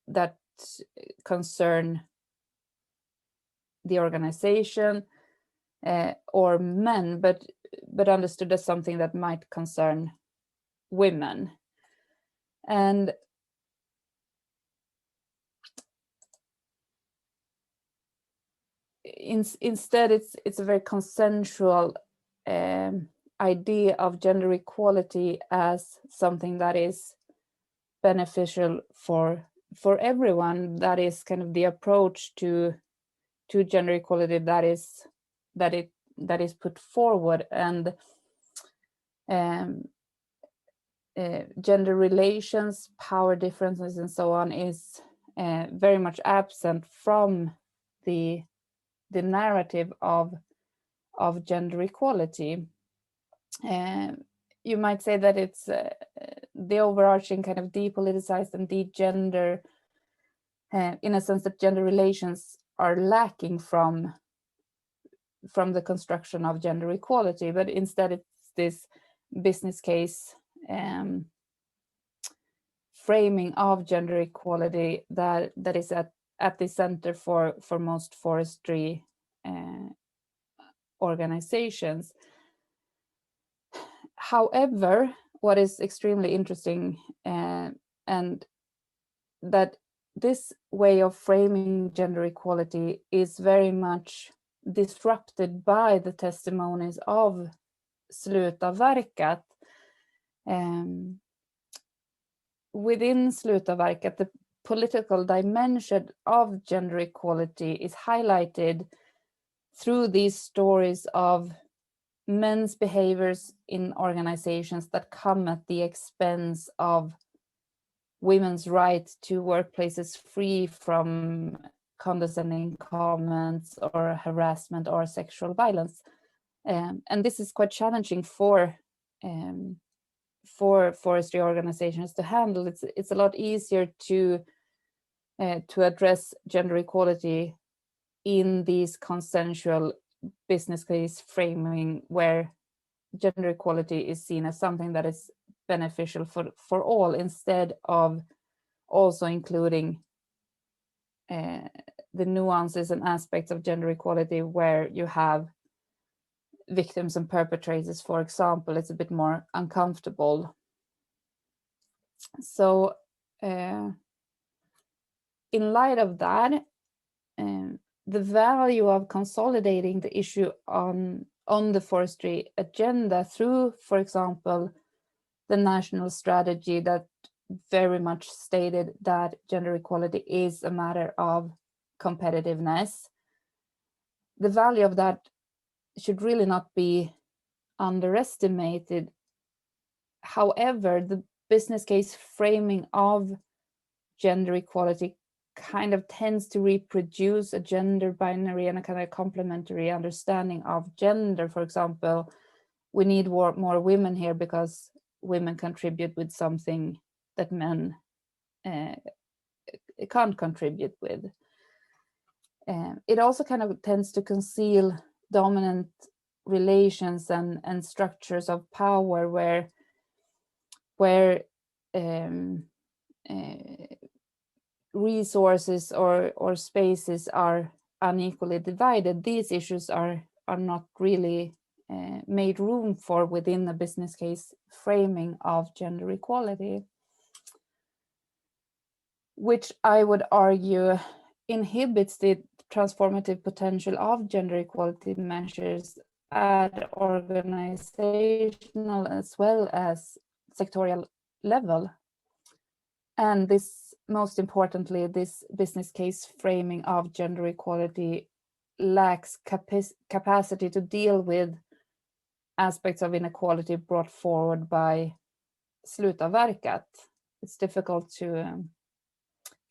that concern the organization or men, but understood as something that might concern women. And instead, it's a very consensual idea of gender equality as something that is beneficial for everyone. That is kind of the approach to gender equality that is put forward. And gender relations, power differences, and so on is very much absent from the narrative of gender equality. You might say that it's the overarching kind of depoliticized and degender, in a sense that gender relations are lacking from the construction of gender equality, but instead it's this business case framing of gender equality that is at the center for most forestry organizations. However, what is extremely interesting and that this way of framing gender equality is very much disrupted by the testimonies of Sluta Verkat. Within Sluta Verkat, the political dimension of gender equality is highlighted through these stories of men's behaviors in organizations that come at the expense of women's right to workplaces free from condescending comments or harassment or sexual violence. And this is quite challenging for forestry organizations to handle. It's a lot easier to address gender equality in these consensual business case framing where gender equality is seen as something that is beneficial for all, instead of also including the nuances and aspects of gender equality where you have victims and perpetrators, for example. It's a bit more uncomfortable. So in light of that, the value of consolidating the issue on the forestry agenda through, for example, the national strategy that very much stated that gender equality is a matter of competitiveness. The value of that should really not be underestimated. However, the business case framing of gender equality kind of tends to reproduce a gender binary and a kind of complementary understanding of gender. For example, we need more women here because women contribute with something that men can't contribute with. It also kind of tends to conceal dominant relations and structures of power where resources or spaces are unequally divided. These issues are not really made room for within the business case framing of gender equality, which I would argue inhibits the transformative potential of gender equality measures at organizational as well as sectorial level. And this, most importantly, this business case framing of gender equality lacks capacity to deal with aspects of inequality brought forward by Sluta Verkat. It's difficult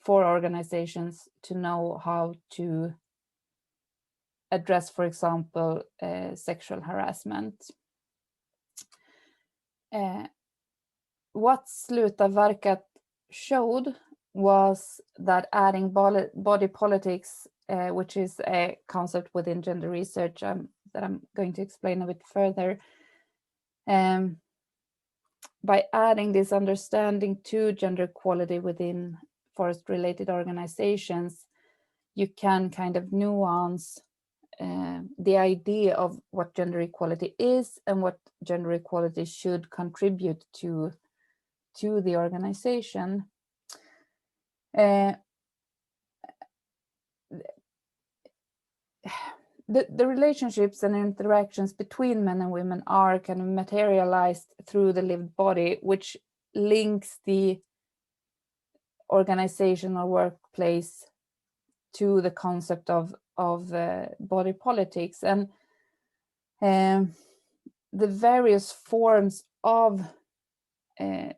for organizations to know how to address, for example, sexual harassment. What Sluta Verkat showed was that adding body politics, which is a concept within gender research that I'm going to explain a bit further, by adding this understanding to gender equality within forest-related organizations, you can kind of nuance the idea of what gender equality is and what gender equality should contribute to the organization. The relationships and interactions between men and women are kind of materialized through the lived body, which links the organizational workplace to the concept of body politics. And the various forms of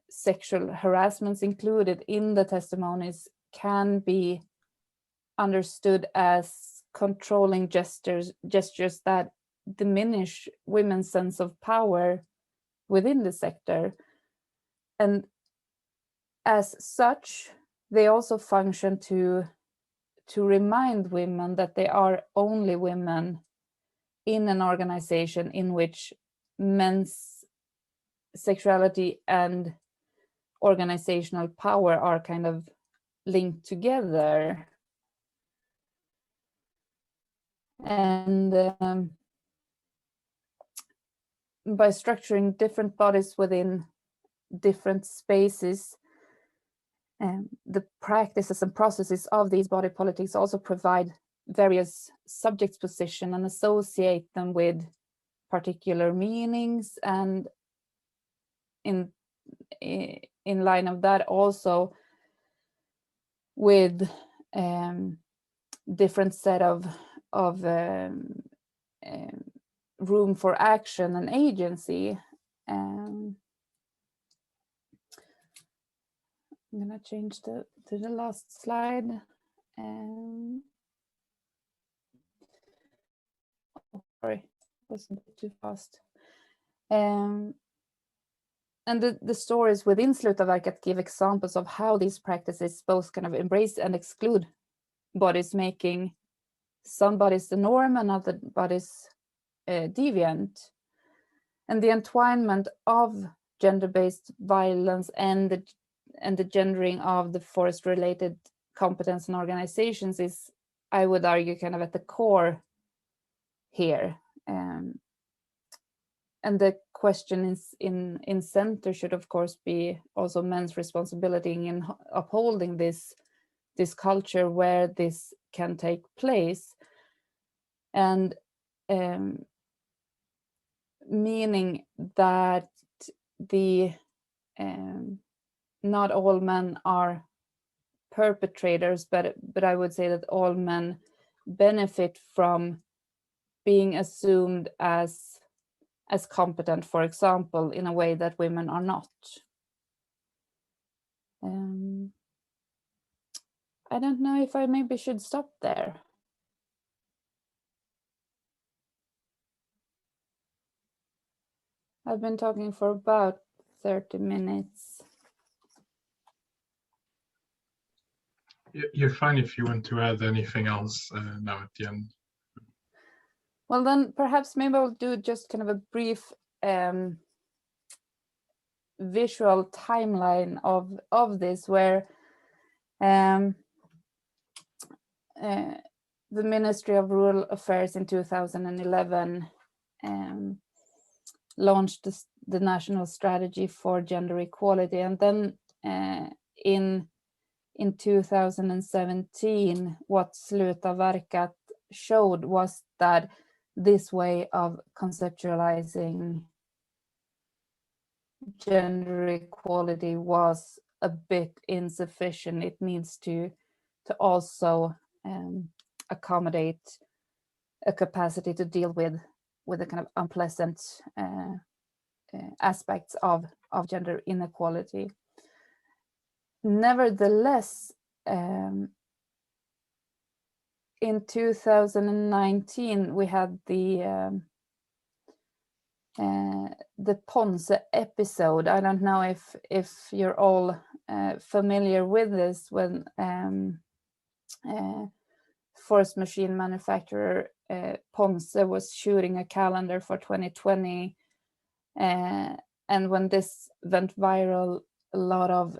sexual harassments included in the testimonies can be understood as controlling gestures that diminish women's sense of power within the sector. And as such, they also function to remind women that they are only women in an organization in which men's sexuality and organizational power are kind of linked together. And by structuring different bodies within different spaces, the practices and processes of these body politics also provide various subjects' position and associate them with particular meanings, and in line of that also with different set of room for action and agency. I'm gonna change to the last slide. Sorry, was a bit too fast. And the stories within Slutaverket give examples of how these practices both kind of embrace and exclude bodies, making some bodies the norm and other bodies deviant. And the entwinement of gender-based violence and the gendering of the forest-related competence and organizations is, I would argue, kind of at the core here. And the question is in center should of course be also men's responsibility in upholding this culture where this can take place, and meaning that the not all men are perpetrators, but I would say that all men benefit from being assumed as competent, for example, in a way that women are not. I don't know if I maybe should stop there. I've been talking for about 30 minutes. You're fine if you want to add anything else now at the end. Well, then perhaps maybe I'll do just kind of a brief visual timeline of this, where the Ministry of Rural Affairs in 2011 launched the National Strategy for Gender Equality, and then in 2017, what Slutaverket showed was that this way of conceptualizing gender equality was a bit insufficient. It needs to also accommodate a capacity to deal with the kind of unpleasant aspects of gender inequality. Nevertheless, in 2019, we had the Ponce episode. I don't know if you're all familiar with this, when forest machine manufacturer Ponce was shooting a calendar for 2020, and when this went viral, a lot of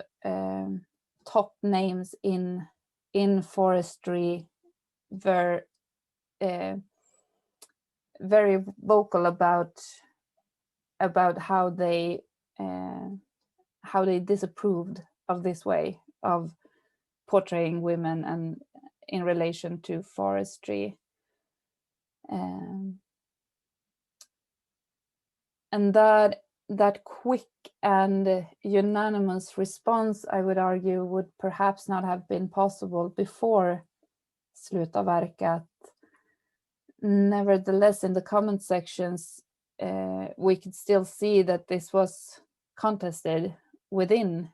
top names in forestry were very vocal about how they disapproved of this way of portraying women and in relation to forestry. And that quick and unanimous response, I would argue, would perhaps not have been possible before Slutaverkat. Nevertheless, in the comment sections, we could still see that this was contested within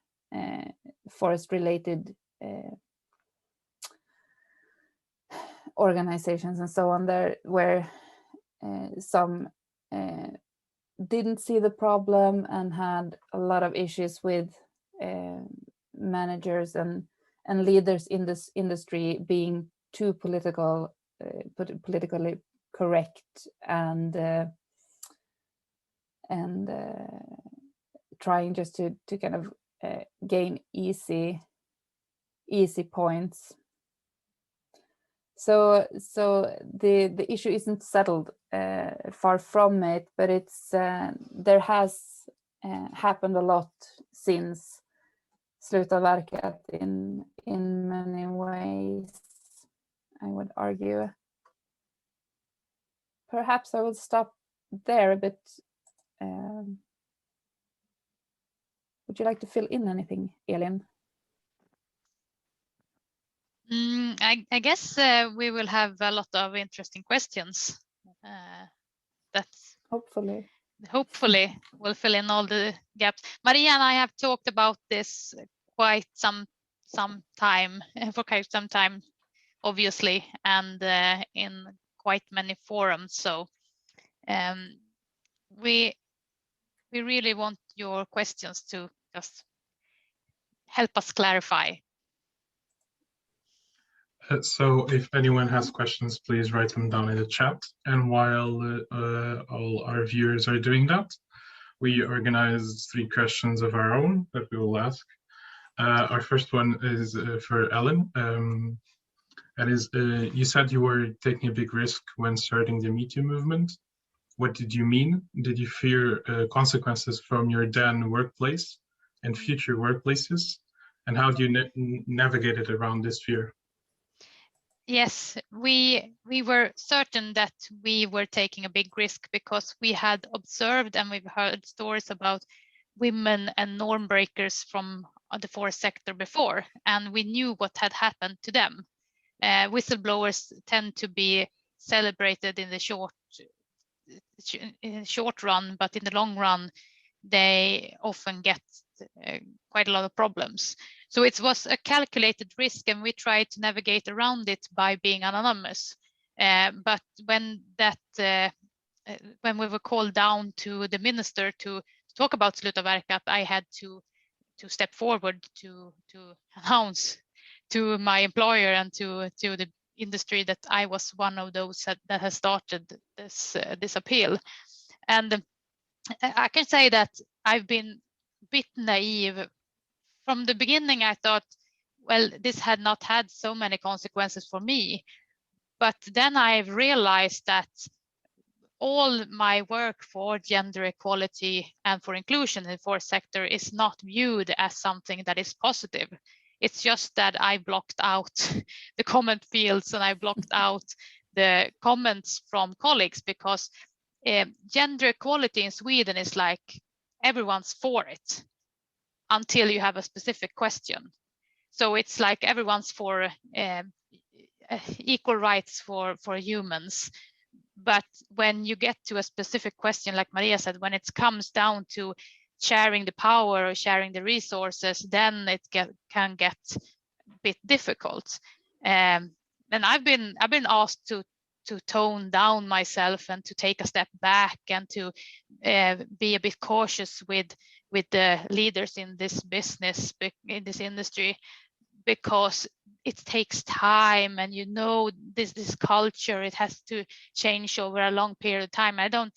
forest-related organizations and so on, there where some didn't see the problem and had a lot of issues with managers and leaders in this industry being too politically correct and trying just to kind of gain easy points. So the issue isn't settled, far from it, but it's there has happened a lot since Slutaverkat in many ways, I would argue. Perhaps I will stop there a bit. Would you like to fill in anything, Elin? I guess we will have a lot of interesting questions. That's hopefully will fill in all the gaps. Maria and I have talked about this quite some time, obviously, and in quite many forums. So we really want your questions to just help us clarify. So if anyone has questions, please write them down in the chat. And while all our viewers are doing that, we organized 3 questions of our own that we will ask. Our first one is for Ellen. And is you said you were taking a big risk when starting the Metoo movement. What did you mean? Did you fear consequences from your then workplace and future workplaces? And how do you navigate it around this fear? Yes, we were certain that we were taking a big risk because we had observed and we've heard stories about women and norm breakers from the forest sector before, and we knew what had happened to them. Whistleblowers tend to be celebrated in the short run, but in the long run, they often get quite a lot of problems. So it was a calculated risk, and we tried to navigate around it by being anonymous. But when we were called down to the minister to talk about Slutaverkat, I had to step forward to announce to my employer and to the industry that I was one of those that has started this appeal. And I can say that I've been a bit naive. From the beginning, I thought, well, this had not had so many consequences for me. But then I've realized that all my work for gender equality and for inclusion in the forest sector is not viewed as something that is positive. It's just that I blocked out the comment fields and I blocked out the comments from colleagues, because gender equality in Sweden is like everyone's for it until you have a specific question. So it's like everyone's for equal rights for humans. But when you get to a specific question, like Maria said, when it comes down to sharing the power or sharing the resources, then it can get a bit difficult. And I've been asked to tone down myself and to take a step back and to be a bit cautious with the leaders in this business, in this industry, because it takes time, and this culture, it has to change over a long period of time. I don't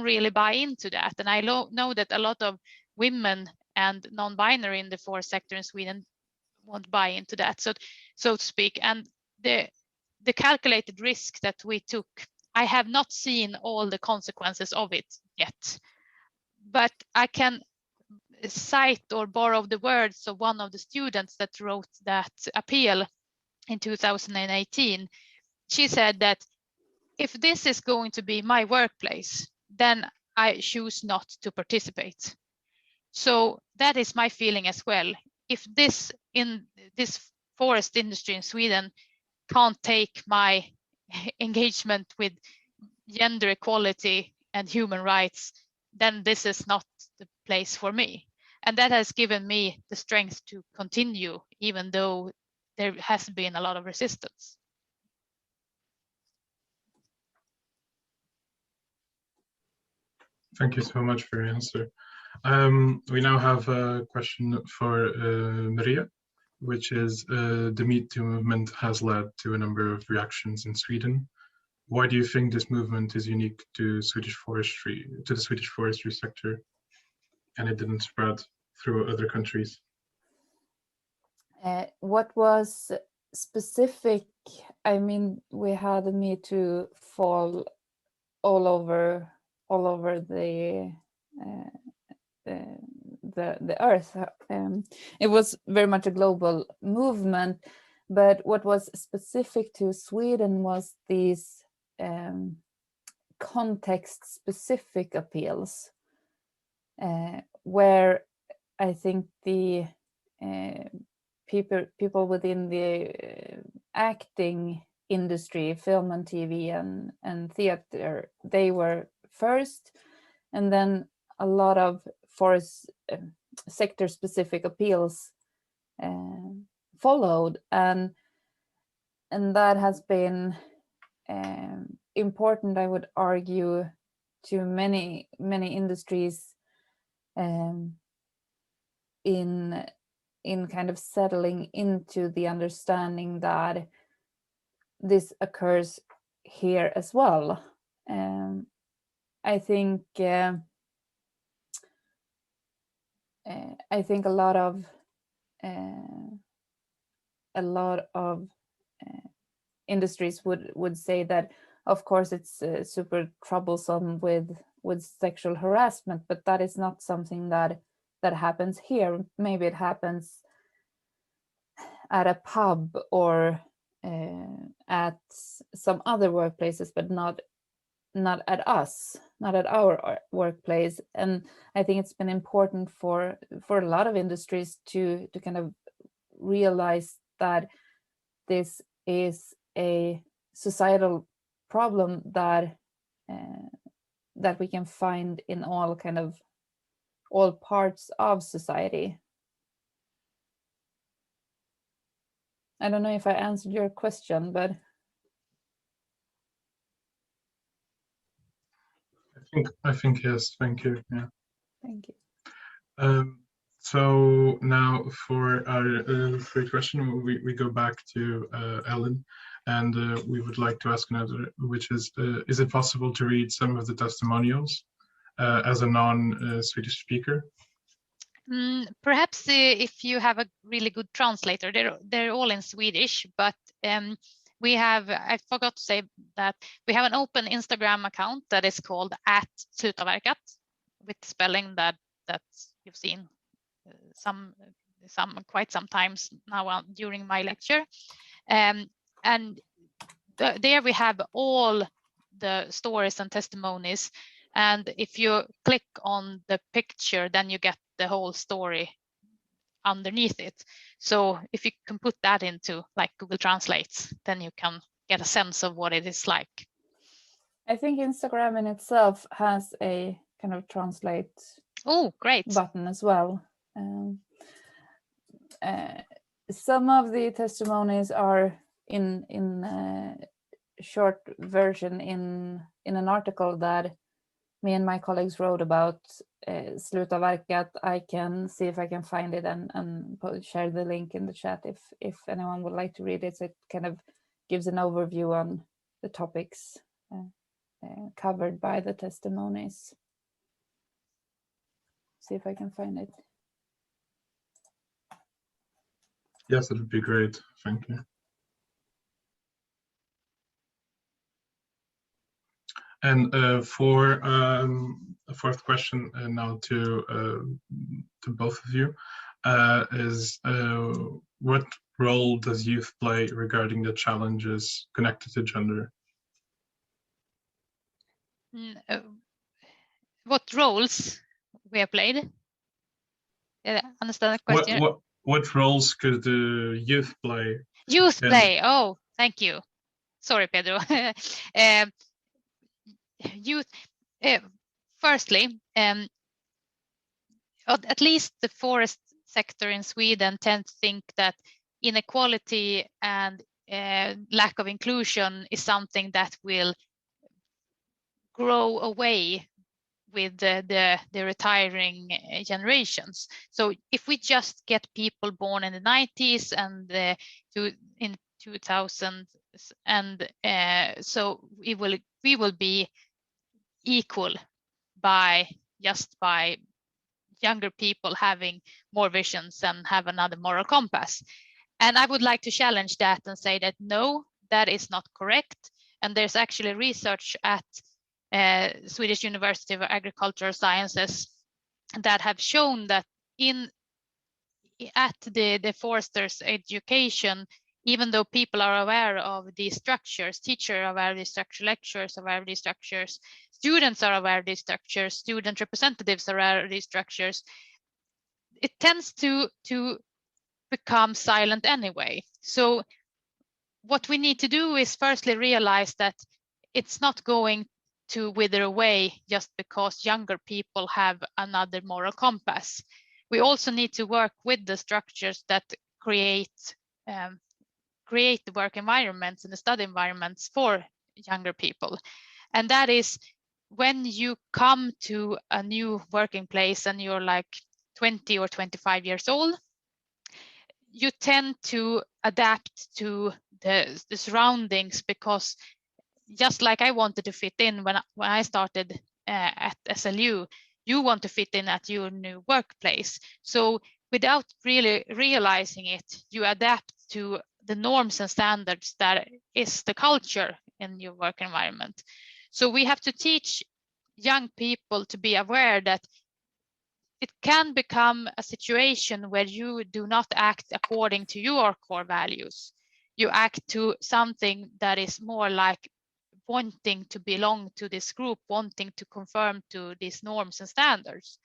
really buy into that, and I know that a lot of women and non-binary in the forest sector in Sweden won't buy into that, so to speak. And the calculated risk that we took, I have not seen all the consequences of it yet, but I can cite or borrow the words of one of the students that wrote that appeal in 2018. She said that if this is going to be my workplace, then I choose not to participate. So that is my feeling as well. If this forest industry in Sweden can't take my engagement with gender equality and human rights, then this is not the place for me. And that has given me the strength to continue, even though there has been a lot of resistance. Thank you so much for your answer. We now have a question for Maria, which is the Metoo movement has led to a number of reactions in Sweden. Why do you think this movement is unique to Swedish forestry, to the Swedish forestry sector, and it didn't spread through other countries? What was specific? I mean, we had a Metoo fall all over the earth. It was very much a global movement, but what was specific to Sweden was these context-specific appeals, where I think the people within the acting industry, film and TV and theater, they were first, and then a lot of forest sector specific appeals followed, and that has been important, I would argue, to many industries in kind of settling into the understanding that this occurs here as well. I think a lot of industries would say that, of course, it's super troublesome with sexual harassment, but that is not something that happens here. Maybe it happens at a pub or at some other workplaces, but not at us, not at our workplace. And I think it's been important for a lot of industries to kind of realize that this is a societal problem that we can find in all parts of society. I don't know if I answered your question, but I think yes. Thank you. Yeah. thank you. So now for our third question, we go back to Ellen, and we would like to ask another, which is it possible to read some of the testimonials as a non-Swedish speaker? Perhaps if you have a really good translator, they're all in Swedish, but we have, I forgot to say that we have an open Instagram account that is called @Slutaverkat, with spelling that you've seen quite some times now during my lecture. And there we have all the stories and testimonies. And if you click on the picture, then you get the whole story underneath it. So if you can put that into like Google Translate, then you can get a sense of what it is like. I think Instagram in itself has a kind of translate button as well. Some of the testimonies are in short version in an article that me and my colleagues wrote about Slutaverkat. I can see if I can find it and share the link in the chat if anyone would like to read it. So it kind of gives an overview on the topics covered by the testimonies. See if I can find it. Yes, it would be great. Thank you. And for a fourth question now to both of you is what role does youth play regarding the challenges connected to gender? What roles we have played? Understand the question? What roles could the youth play? Youth play. Oh, thank you. Sorry, Pedro. Youth. Firstly, at least the forest sector in Sweden tends to think that inequality and lack of inclusion is something that will grow away with the retiring generations. So if we just get people born in the 90s and in 2000s, and so we will be equal by younger people having more visions and have another moral compass. And I would like to challenge that and say that no, that is not correct. And there's actually research at Swedish University of Agricultural Sciences that have shown that at the foresters education, even though people are aware of these structures, teachers are aware of these structures, lecturers are aware of these structures, students are aware of these structures, student representatives are aware of these structures, it tends to become silent anyway. So what we need to do is firstly realize that it's not going to wither away just because younger people have another moral compass. We also need to work with the structures that create the work environments and the study environments for younger people. And that is when you come to a new working place and you're like 20 or 25 years old, you tend to adapt to the surroundings, because just like I wanted to fit in when I started at SLU, you want to fit in at your new workplace. So without really realizing it, you adapt to the norms and standards that is the culture in your work environment. So we have to teach young people to be aware that it can become a situation where you do not act according to your core values. You act to something that is more like wanting to belong to this group, wanting to conform to these norms and standards.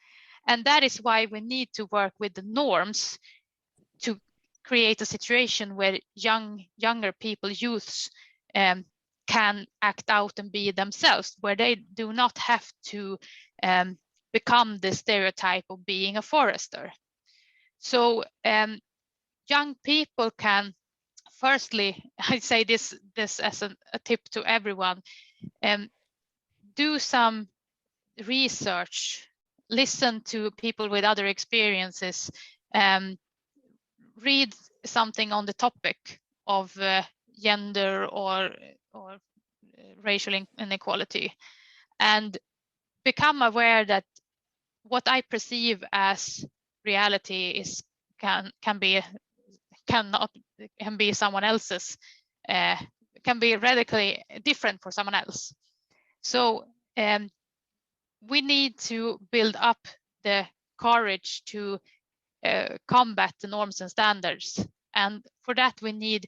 And that is why we need to work with the norms to create a situation where younger people, youths, can act out and be themselves, where they do not have to become the stereotype of being a forester. So young people can, firstly, I say this as a tip to everyone, do some research, listen to people with other experiences, read something on the topic of gender or racial inequality, and become aware that what I perceive as reality can be someone else's, can be radically different for someone else. So we need to build up the courage to combat the norms and standards. And for that we need,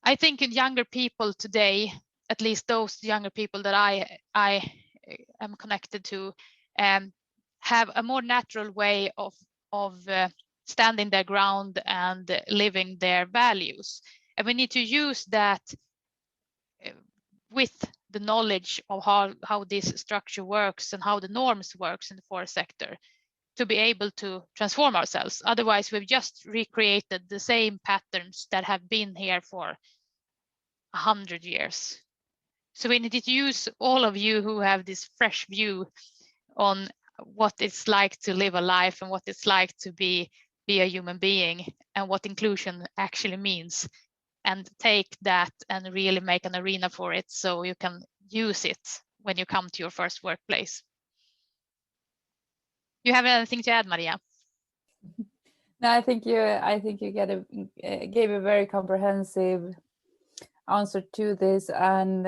I think, in younger people today, at least those younger people that I am connected to, have a more natural way of standing their ground and living their values. And we need to use that with the knowledge of how this structure works and how the norms works in the forest sector, to be able to transform ourselves. Otherwise, we've just recreated the same patterns that have been here for 100 years. So we need to use all of you who have this fresh view on what it's like to live a life and what it's like to be a human being and what inclusion actually means, and take that and really make an arena for it so you can use it when you come to your first workplace. You have anything to add, Maria? No, I think you gave a very comprehensive answer to this, and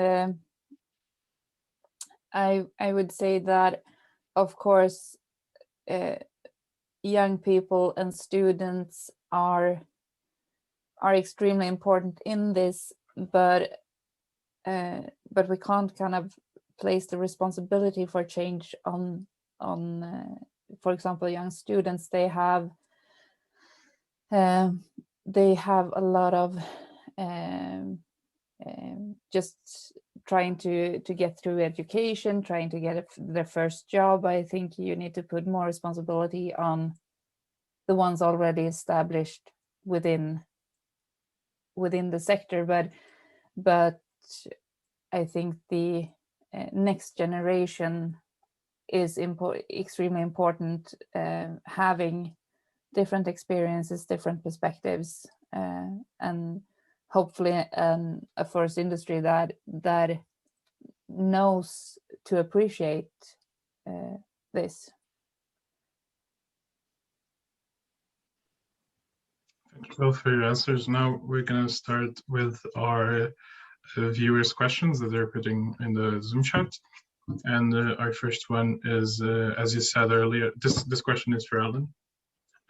I would say that, of course, young people and students are extremely important in this, but we can't kind of place the responsibility for change on for example, young students. They have a lot of just trying to get through education, trying to get their first job. I think you need to put more responsibility on the ones already established within the sector, but I think the next generation is extremely important, having different experiences, different perspectives, and hopefully a forest industry that knows to appreciate this. Thank you both for your answers. Now we're going to start with our viewers' questions that they're putting in the Zoom chat. And our first one is, as you said earlier, this question is for Ellen.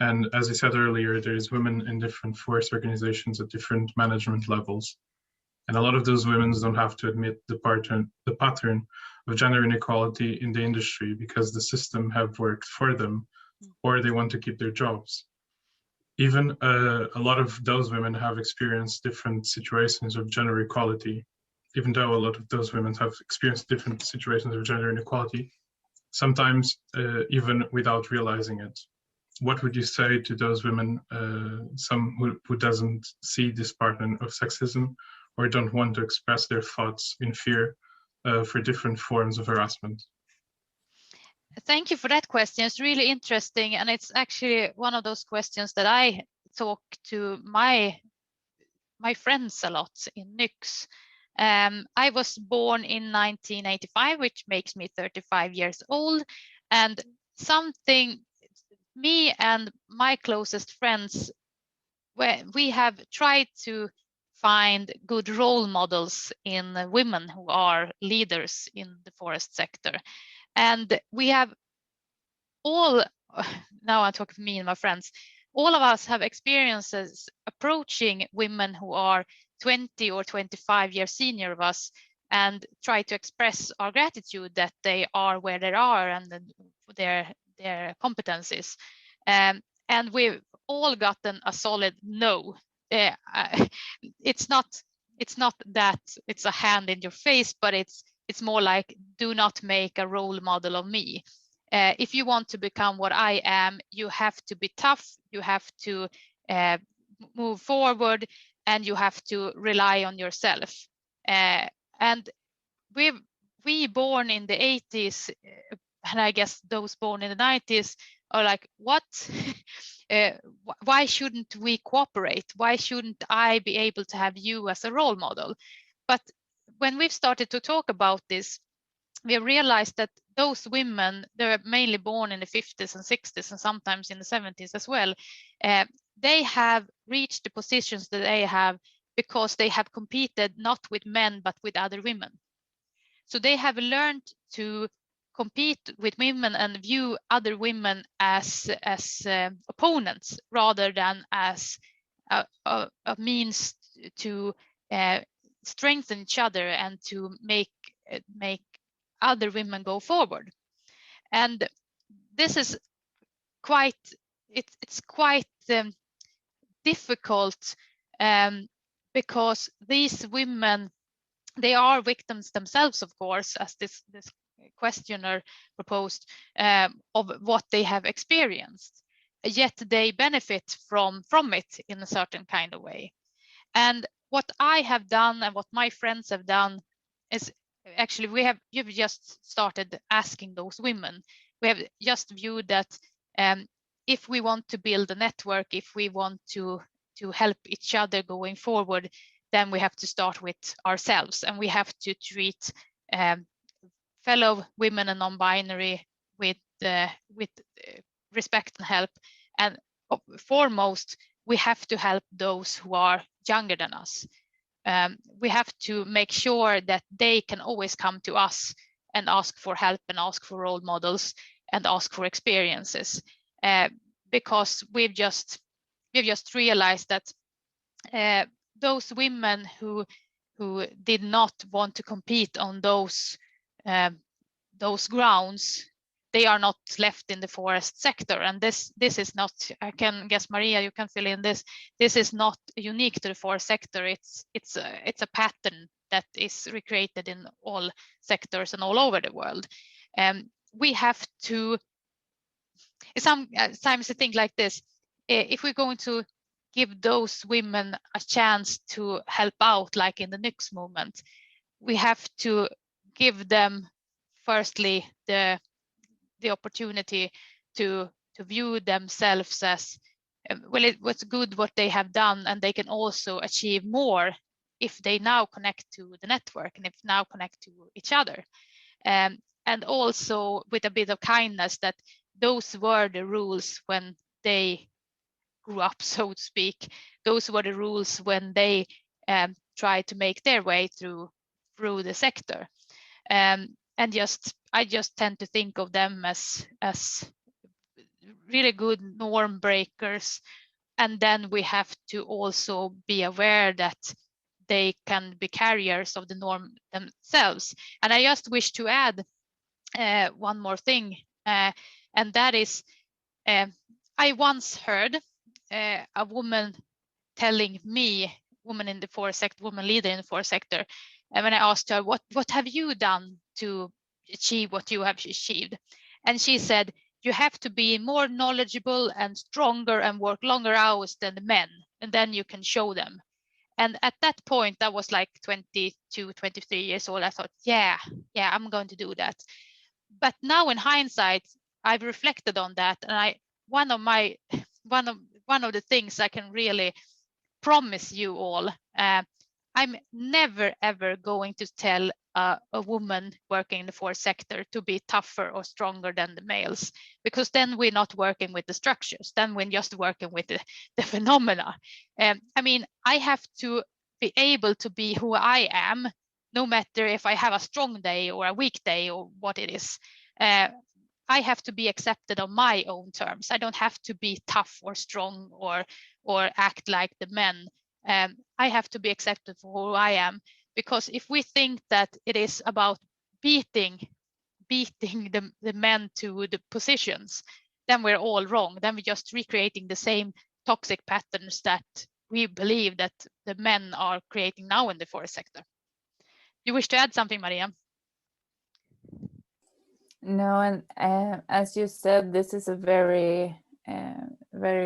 And as you said earlier, there's women in different forest organizations at different management levels. And a lot of those women don't have to admit the pattern of gender inequality in the industry because the system have worked for them, or they want to keep their jobs. Even a lot of those women have experienced different situations of gender equality. Even though a lot of those women have experienced different situations of gender inequality, sometimes even without realizing it. What would you say to those women, some who doesn't see this pattern of sexism or don't want to express their thoughts in fear for different forms of harassment? Thank you for that question. It's really interesting, and it's actually one of those questions that I talk to my friends a lot in NYKS. I was born in 1985, which makes me 35 years old, and something me and my closest friends, we have tried to find good role models in women who are leaders in the forest sector. And we have all, now I'm talking to me and my friends, all of us have experiences approaching women who are 20 or 25 years senior of us and try to express our gratitude that they are where they are and their competencies. And we've all gotten a solid no. It's not that it's a hand in your face, but it's more like, do not make a role model of me. If you want to become what I am, you have to be tough, you have to move forward, and you have to rely on yourself. And we born in the 80s, and I guess those born in the 90s are like, what? Why shouldn't we cooperate? Why shouldn't I be able to have you as a role model? But when we've started to talk about this, we realized that those women, they're mainly born in the 50s and 60s and sometimes in the 70s as well. They have reached the positions that they have because they have competed not with men, but with other women. So they have learned to compete with women and view other women as opponents rather than as a means to strengthen each other and to make other women go forward. And this is quite, it's quite difficult because these women, they are victims themselves, of course, as this questioner proposed, of what they have experienced, yet they benefit from it in a certain kind of way. And what I have done and what my friends have done is actually you've just started asking those women. We have just viewed that if we want to build a network, if we want to help each other going forward, then we have to start with ourselves, and we have to treat fellow women and non-binary with respect and help. And foremost, we have to help those who are younger than us. We have to make sure that they can always come to us and ask for help and ask for role models and ask for experiences, because we've just realized that those women who did not want to compete on those grounds, they are not left in the forest sector. And this is not, I can guess, Maria, you can fill in this. This is not unique to the forest sector. It's a pattern that is recreated in all sectors and all over the world. We have to sometimes think like this: if we're going to give those women a chance to help out, like in the NYKS movement, we have to give them firstly the opportunity to view themselves as, well, it was good what they have done, and they can also achieve more if they now connect to the network and if now connect to each other. And also with a bit of kindness, that those were the rules when they grew up, so to speak. Those were the rules when they tried to make their way through the sector. And I just tend to think of them as really good norm breakers. And then we have to also be aware that they can be carriers of the norm themselves. And I just wish to add one more thing, and that is, I once heard a woman telling me, woman in the forest sector, woman leader in the forest sector, and when I asked her, what have you done to achieve what you have achieved? And she said, you have to be more knowledgeable and stronger and work longer hours than the men, and then you can show them. And at that point, I was like 22, 23 years old. I thought, yeah, I'm going to do that. But now in hindsight, I've reflected on that, and one of the things I can really promise you all, I'm never ever going to tell a woman working in the forest sector to be tougher or stronger than the males, because then we're not working with the structures, then we're just working with the phenomena. I mean, I have to be able to be who I am, no matter if I have a strong day or a weak day or what it is. I have to be accepted on my own terms. I don't have to be tough or strong or act like the men. I have to be accepted for who I am, because if we think that it is about beating the men to the positions, then we're all wrong. Then we're just recreating the same toxic patterns that we believe that the men are creating now in the forest sector. You wish to add something, Maria? No, and as you said, this is a very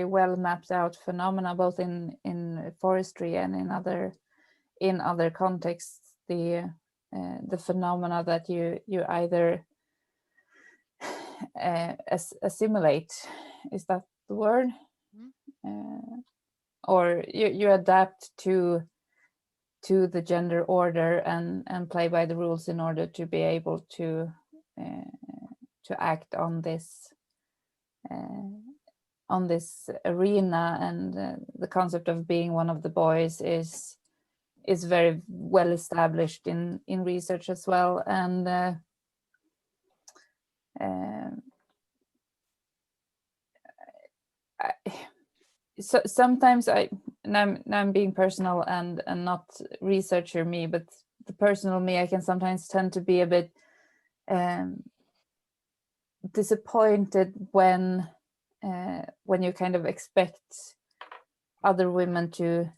well mapped out phenomena, both in forestry and in other contexts. The phenomena that you either assimilate, is that the word? Or you adapt to the gender order and play by the rules in order to be able to act on this arena. And the concept of being one of the boys is very well established in research as well. And so sometimes I'm being personal and not researcher me, but the personal me, I can sometimes tend to be a bit disappointed when you kind of expect other women to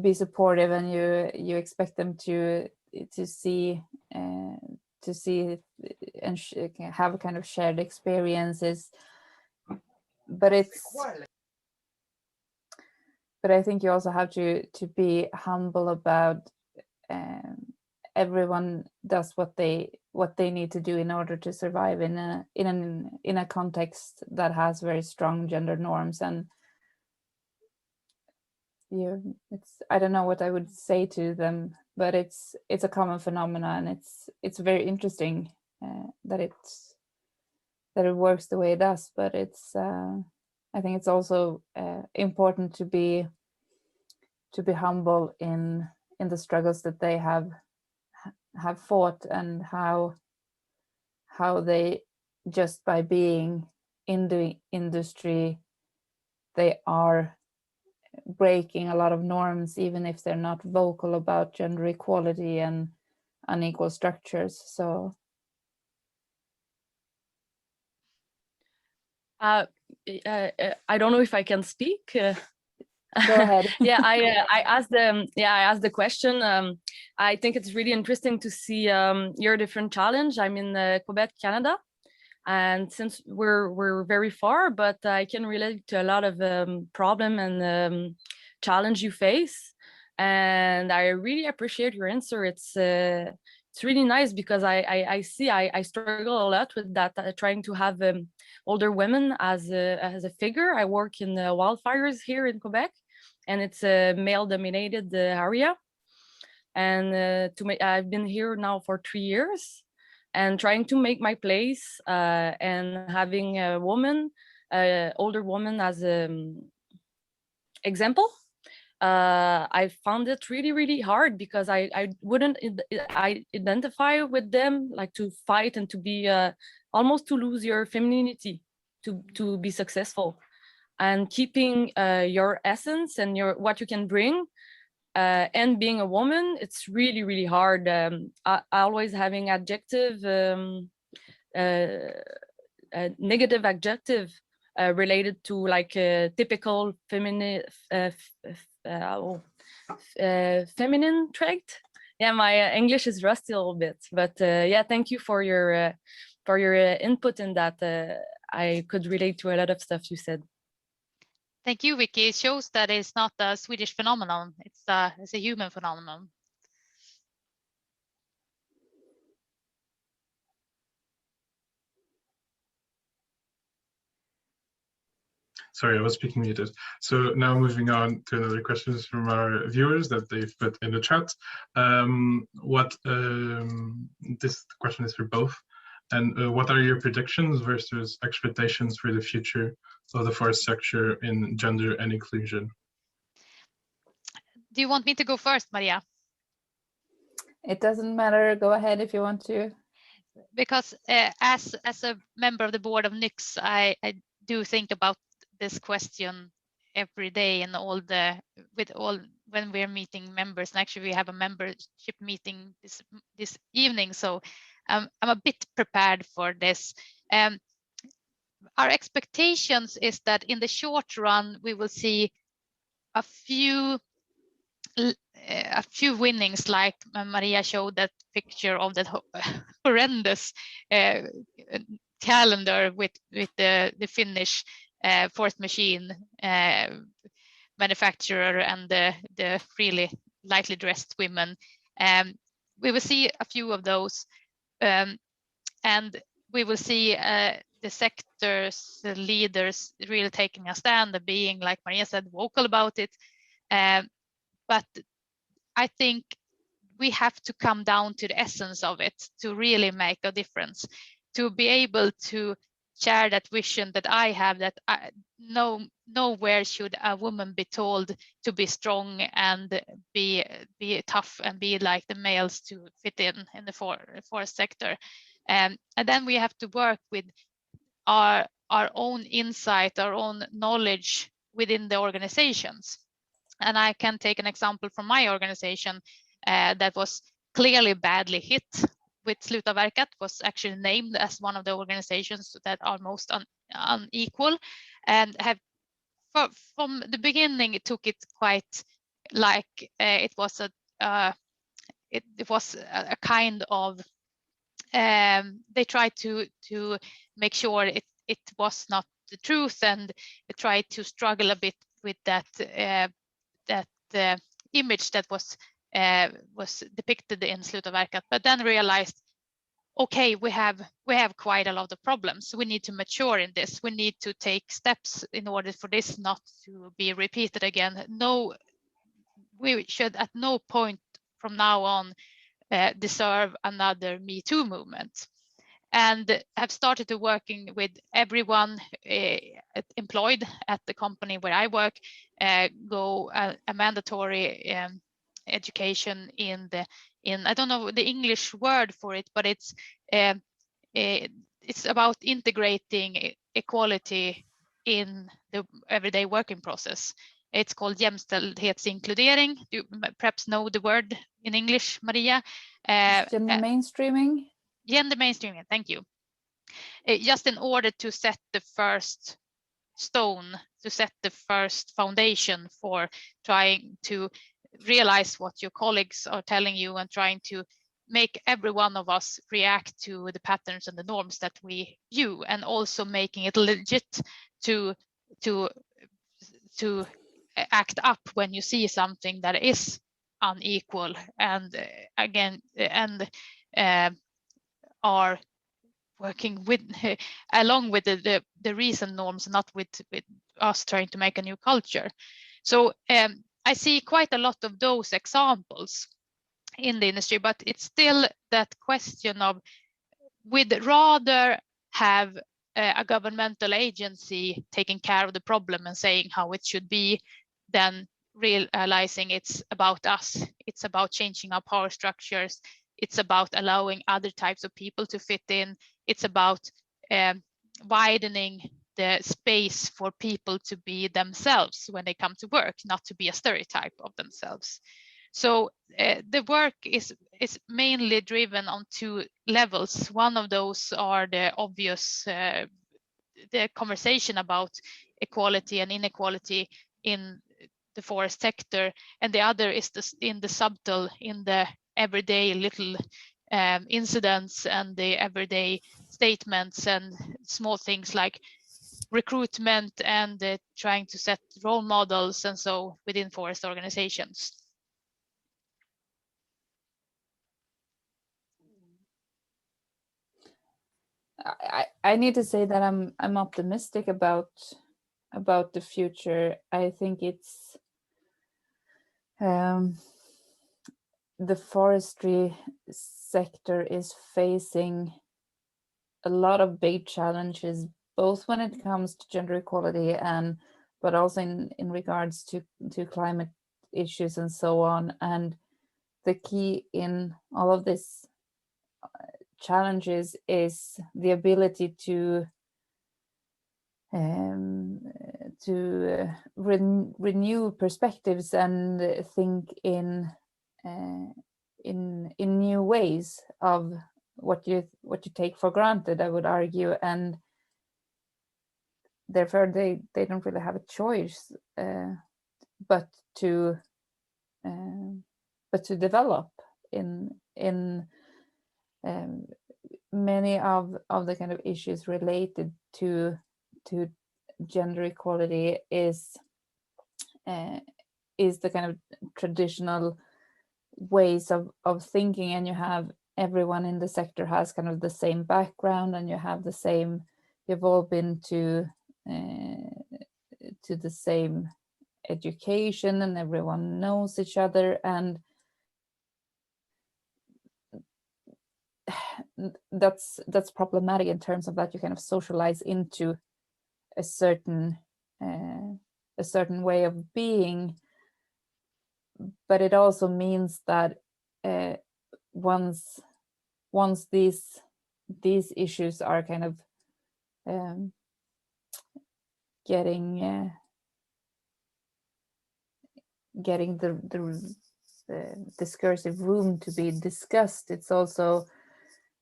be supportive, and you expect them to see and have a kind of shared experiences, but I think you also have to be humble about everyone does what they need to do in order to survive in a context that has very strong gender norms. And I don't know what I would say to them, but it's a common phenomenon, and it's very interesting that it works the way it does. But I think it's also important to be humble in the struggles that they have fought, and how they, just by being in the industry, they are breaking a lot of norms, even if they're not vocal about gender equality and unequal structures. So I don't know if I can speak. go ahead. Yeah, I asked the question. I think it's really interesting to see your different challenge. I'm in Quebec, Canada, and since we're very far, but I can relate to a lot of problem and challenge you face, and I really appreciate your answer. It's really nice, because I see I struggle a lot with that, trying to have older women as a figure. I work in wildfires here in Quebec, and it's a male-dominated area. And I've been here now for 3 years, and trying to make my place, and having a woman, older woman, as an example. I found it really, really hard, because I wouldn't identify with them, like to fight and to be almost to lose your femininity to be successful, and keeping your essence and what you can bring, and being a woman, it's really, really hard. Always having negative adjective related to like typical feminine trait. Yeah, my English is rusty a little bit, but yeah, thank you for your input in that. I could relate to a lot of stuff you said. Thank you, Vicky. It shows that it's not a Swedish phenomenon. It's a human phenomenon. Sorry, I was speaking muted. So now moving on to another questions from our viewers that they've put in the chat. This question is for both. And what are your predictions versus expectations for the future of the forest sector in gender and inclusion? Do you want me to go first, Maria? It doesn't matter. Go ahead if you want to. Because as a member of the board of NYKS, I do think about this question every day, and when we're meeting members. And actually, we have a membership meeting this evening, so I'm a bit prepared for this. Our expectations is that in the short run, we will see a few winnings, like Maria showed that picture of that horrendous calendar with the Finnish forest machine manufacturer and the really lightly dressed women. We will see a few of those, and we will see the sectors, the leaders really taking a stand and being, like Maria said, vocal about it. But I think we have to come down to the essence of it to really make a difference, to be able to share that vision that I have, that nowhere should a woman be told to be strong and be tough and be like the males to fit in the forest sector. And then we have to work with our own insight, our own knowledge within the organizations. And I can take an example from my organization that was clearly badly hit with Slutaverkat, was actually named as one of the organizations that are most unequal, and have from the beginning it took it quite like it was a kind of they tried to make sure it was not the truth, and they tried to struggle a bit with that image that was depicted in Slutaverkat, but then realized, okay, we have quite a lot of problems. We need to mature in this. We need to take steps in order for this not to be repeated again. No, we should at no point from now on deserve another Me Too movement. and have started to working with everyone employed at the company where I work, go a mandatory education in I don't know the English word for it, but it's about integrating equality in the everyday working process. It's called jämställdhetsinkludering. You perhaps know the word in English, Maria. Gender mainstreaming. Gender mainstreaming, thank you. Just in order to set the first stone, to set the first foundation for trying to realize what your colleagues are telling you and trying to make every one of us react to the patterns and the norms that we view, and also making it legit to act up when you see something that is unequal, and again are working with along with the recent norms, not with us trying to make a new culture. So I see quite a lot of those examples in the industry, but it's still that question of we'd rather have a governmental agency taking care of the problem and saying how it should be than realizing it's about us. It's about changing our power structures. It's about allowing other types of people to fit in. It's about widening the space for people to be themselves when they come to work, not to be a stereotype of themselves. So the work is mainly driven on two levels. One of those are the obvious, the conversation about equality and inequality in the forest sector, and the other is in the subtle, in the everyday little incidents and the everyday statements and small things like recruitment and trying to set role models and so within forest organizations. I need to say that I'm optimistic about the future. I think it's the forestry sector is facing a lot of big challenges, both when it comes to gender equality but also in regards to climate issues and so on. And the key in all of this challenges is the ability to renew perspectives and think in new ways of what you take for granted, I would argue, and therefore they don't really have a choice but to develop in many of the kind of issues related to gender equality is the kind of traditional ways of thinking, and you have everyone in the sector has kind of the same background, and you have the same, you've all been to the same education, and everyone knows each other, and that's problematic in terms of that you kind of socialize into a certain way of being. But it also means that once these issues are kind of getting the discursive room to be discussed, it's also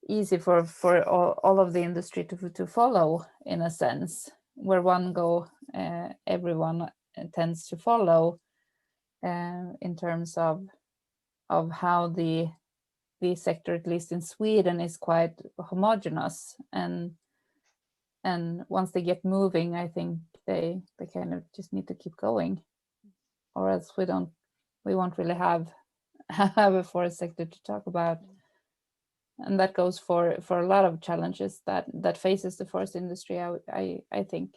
easy for all of the industry to follow, in a sense, where one go everyone tends to follow in terms of how the sector, at least in Sweden, is quite homogeneous, and once they get moving, I think they kind of just need to keep going, or else we won't really have a forest sector to talk about. And that goes for a lot of challenges that faces the forest industry, I think.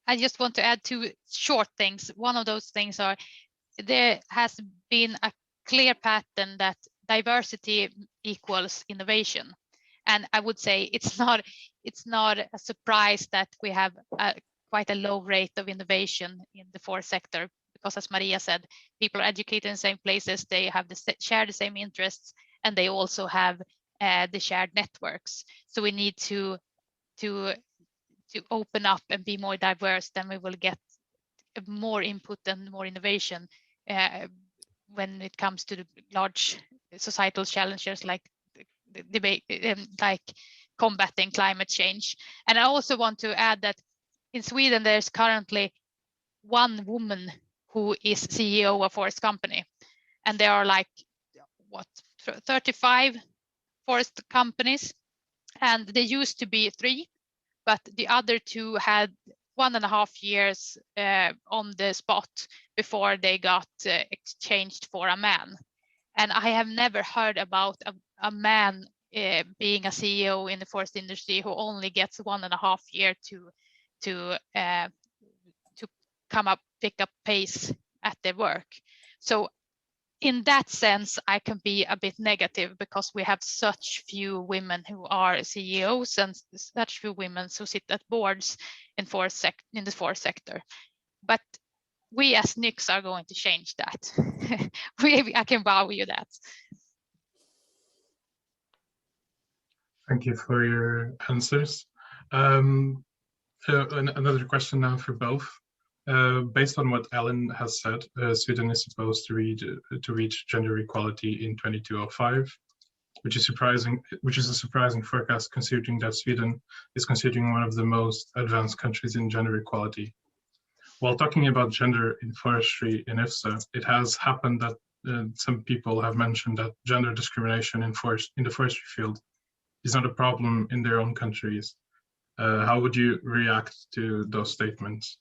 I just want to add two short things. One of those things are there has been a clear pattern that diversity equals innovation. And I would say it's not a surprise that we have quite a low rate of innovation in the forest sector, because as Maria said, people are educated in the same places, they have share the same interests, and they also have the shared networks. So we need to open up and be more diverse, then we will get more input and more innovation when it comes to the large societal challenges like the debate, like combating climate change. And I also want to add that in Sweden, there's currently one woman who is CEO of a forest company, and there are like 35 forest companies, and they used to be 3, but the other 2 had 1.5 years on the spot before they got exchanged for a man. And I have never heard about a man being a CEO in the forest industry who only gets 1.5 years to pick up pace at their work. So in that sense, I can be a bit negative, because we have such few women who are CEOs and such few women who sit at boards in the forest sector. But we as NYKS are going to change that. I can vow you that. Thank you for your answers. Another question now for both. Based on what Ellen has said, Sweden is supposed to reach gender equality in 2205, which is a surprising forecast, considering that Sweden is considered one of the most advanced countries in gender equality. While talking about gender in forestry in IFSA, it has happened that some people have mentioned that gender discrimination in the forestry field is not a problem in their own countries. How would you react to those statements?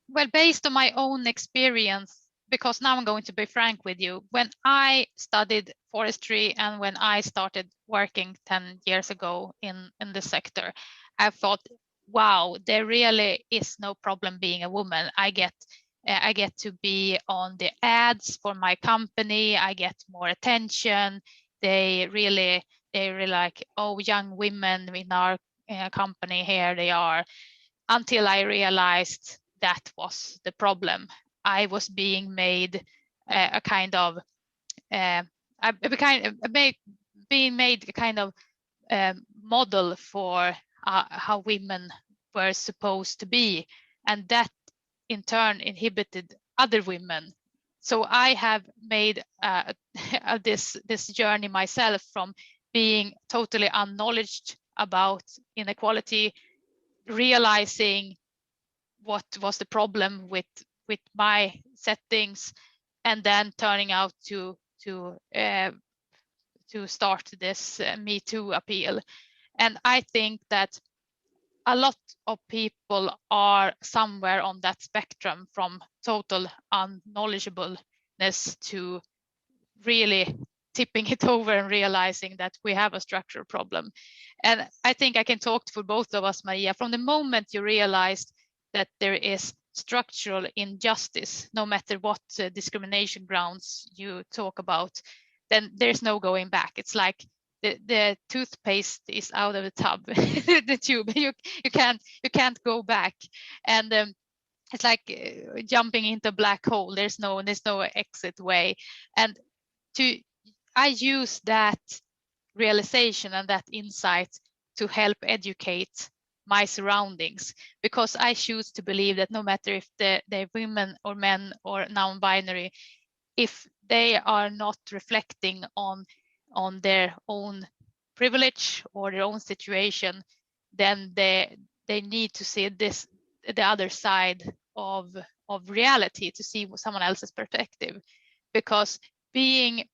Well, based on my own experience, because now I'm going to be frank with you, when I studied forestry and when I started working 10 years ago in the sector, I thought, wow, there really is no problem being a woman. I get to be on the ads for my company. I get more attention. They really like, oh, young women in our company, here they are. Until I realized that was the problem. I was being made being made a kind of model for how women were supposed to be, and that in turn inhibited other women. So I have made this journey myself, from being totally unknowledged about inequality, realizing what was the problem with my settings, and then turning out to start this Metoo appeal. And I think that a lot of people are somewhere on that spectrum, from total unknowledgeableness to really tipping it over and realizing that we have a structural problem. And I think I can talk for both of us, Maria. From the moment you realized that there is structural injustice, no matter what discrimination grounds you talk about, then there's no going back. It's like the toothpaste is out of the tub, the tube. You can't go back, and it's like jumping into a black hole. There's no exit way. And I use that realization and that insight to help educate my surroundings, because I choose to believe that no matter if they're women or men or non-binary, if they are not reflecting on their own privilege or their own situation, then they need to see the other side of reality, to see someone else's perspective. Because being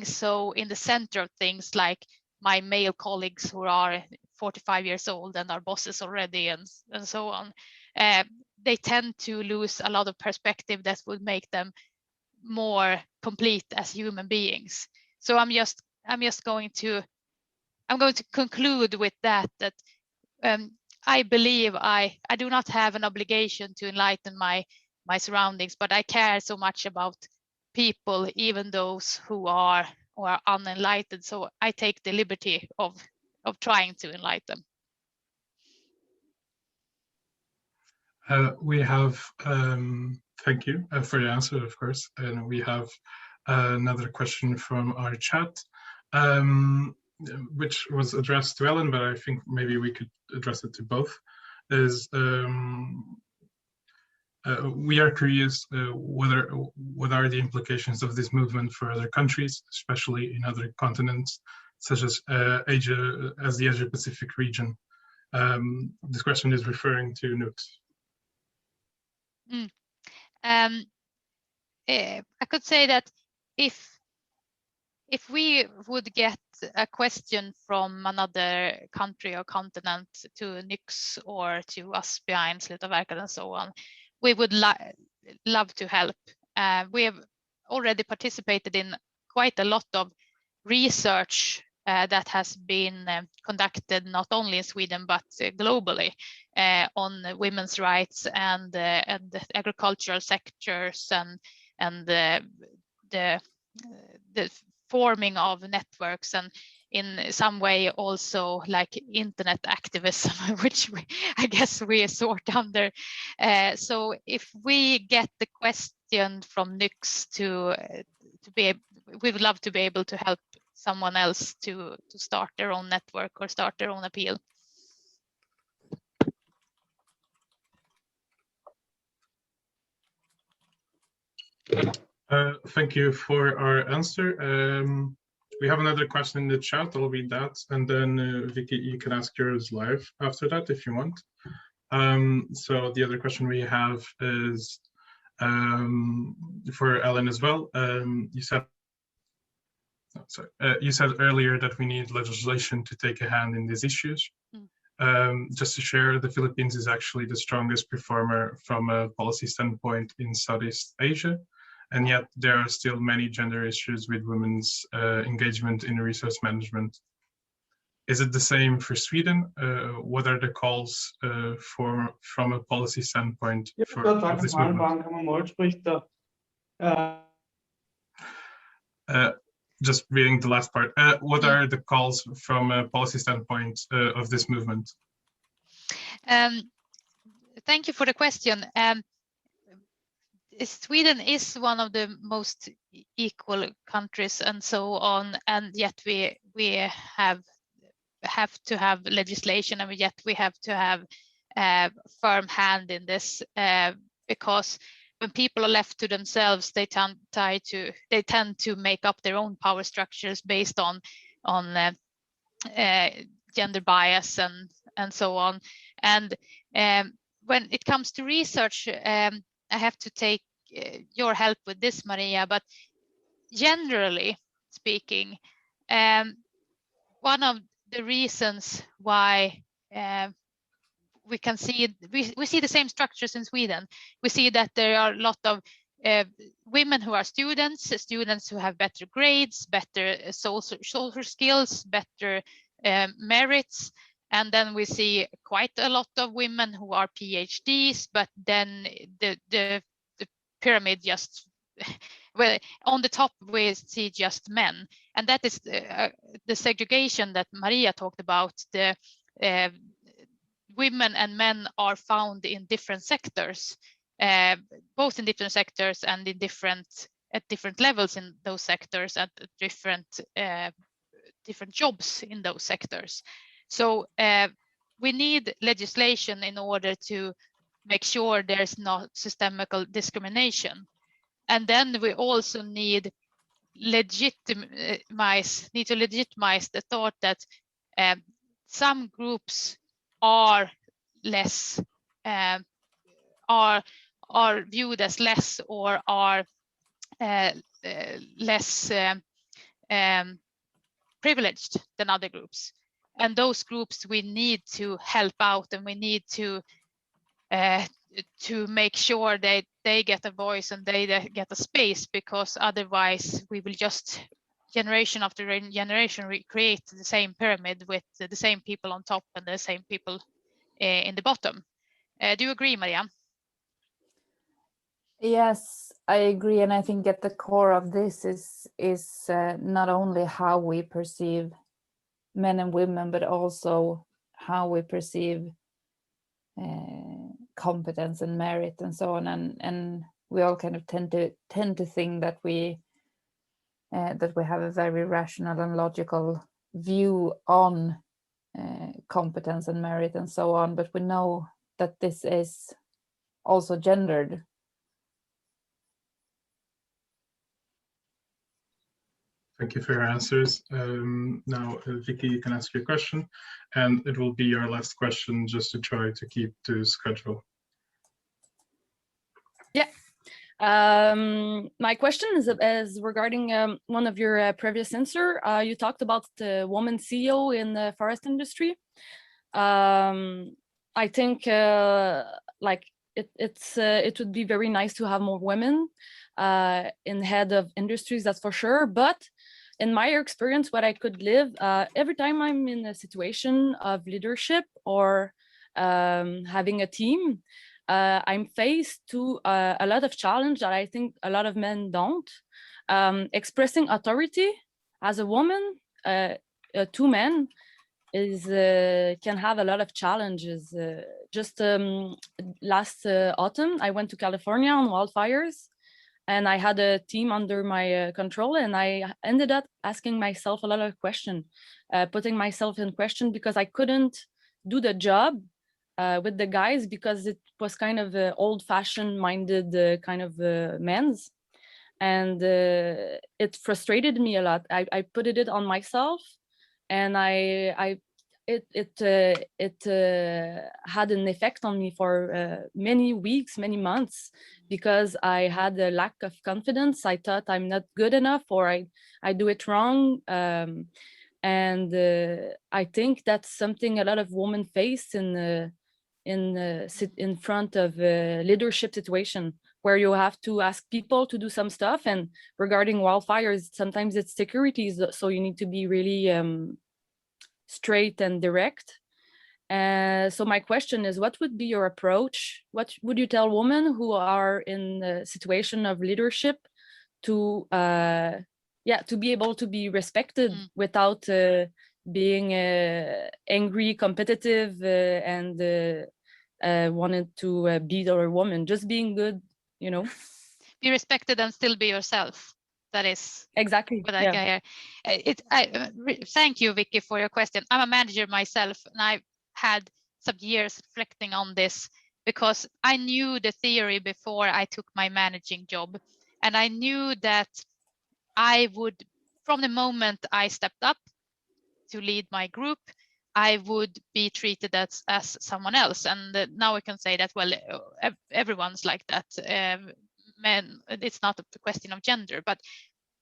so in the center of things, like my male colleagues who are 45 years old and are bosses already, and so on, they tend to lose a lot of perspective that would make them more complete as human beings. So I'm going to conclude with that I believe I do not have an obligation to enlighten my surroundings, but I care so much about people, even those who are who are unenlightened. So I take the liberty of trying to enlighten them. We have, thank you for the answer, of course. And we have another question from our chat, which was addressed to Ellen, but I think maybe we could address it to both. We are curious what are the implications of this movement for other countries, especially in other continents, such as Asia, as the Asia Pacific region. This question is referring to NYKS. I could say that if we would get a question from another country or continent to NYKS or to us behind Slutaverket and so on, we would love to help. We have already participated in quite a lot of research that has been conducted not only in Sweden but globally on women's rights and the agricultural sectors and the forming of networks, and in some way also like internet activism, which I guess we sort under. So if we get the question from NYKS to be, we would love to be able to help someone else to start their own network or start their own appeal. Thank you for our answer. We have another question in the chat. I'll read that, and then Vicky, you can ask yours live after that if you want. So the other question we have is for Ellen as well. You said earlier that we need legislation to take a hand in these issues. Just to share, the Philippines is actually the strongest performer from a policy standpoint in Southeast Asia. And yet there are still many gender issues with women's engagement in resource management. Is it the same for Sweden? What are the calls from a policy standpoint of this movement? Just reading the last part. What are the calls from a policy standpoint of this movement? Thank you for the question. Sweden is one of the most equal countries and so on, and yet we have to have legislation, and yet we have to have a firm hand in this, because when people are left to themselves, they tend to make up their own power structures based on gender bias and so on. And when it comes to research, I have to take your help with this, Maria, but generally speaking, one of the reasons why we can see we see the same structures in Sweden. We see that there are a lot of women who are students who have better grades, better social skills, better merits. And then we see quite a lot of women who are PhDs, but then the pyramid just, well, on the top we see just men. And that is the segregation that Maria talked about. The women and men are found in different sectors, both in different sectors and in at different levels in those sectors, at different jobs in those sectors. So we need legislation in order to make sure there's not systemical discrimination. And then we also need to legitimize the thought that some groups are less are viewed as less or are less privileged than other groups. And those groups we need to help out, and we need to make sure that they get a voice and they get a space, because otherwise we will just generation after generation recreate the same pyramid with the same people on top and the same people in the bottom. Do you agree, Maria? Yes, I agree, and I think at the core of this is not only how we perceive men and women, but also how we perceive competence and merit and so on. And we all kind of tend to think that we have a very rational and logical view on competence and merit and so on, but we know that this is also gendered. Thank you for your answers. Now, Vicky, you can ask your question, and it will be our last question just to try to keep to schedule. Yeah. My question is regarding one of your previous answer. You talked about the woman CEO in the forest industry. I think like it would be very nice to have more women in head of industries, that's for sure. But in my experience, what I could live every time I'm in a situation of leadership or having a team, I'm faced to a lot of challenge that I think a lot of men don't. Expressing authority as a woman, two men, is can have a lot of challenges. Just last autumn, I went to California on wildfires, and I had a team under my control, and I ended up asking myself a lot of questions, putting myself in question because I couldn't do the job with the guys because it was kind of old-fashioned minded kind of men's, and it frustrated me a lot. I put it on myself, and it had an effect on me for many weeks, many months, because I had a lack of confidence. I thought I'm not good enough, or I do it wrong. And I think that's something a lot of women face in front of a leadership situation, where you have to ask people to do some stuff. And regarding wildfires, sometimes it's security, so you need to be really straight and direct. So my question is, what would be your approach? What would you tell women who are in a situation of leadership to to be able to be respected without being angry, competitive, and wanted to beat other women? Just being good, you know. Be respected and still be yourself. That is exactly what I hear. Thank you, Vicky, for your question. I'm a manager myself, and I've had some years reflecting on this, because I knew the theory before I took my managing job, and I knew that I would, from the moment I stepped up to lead my group, I would be treated as someone else. And now we can say that, well, everyone's like that. Men, it's not a question of gender, but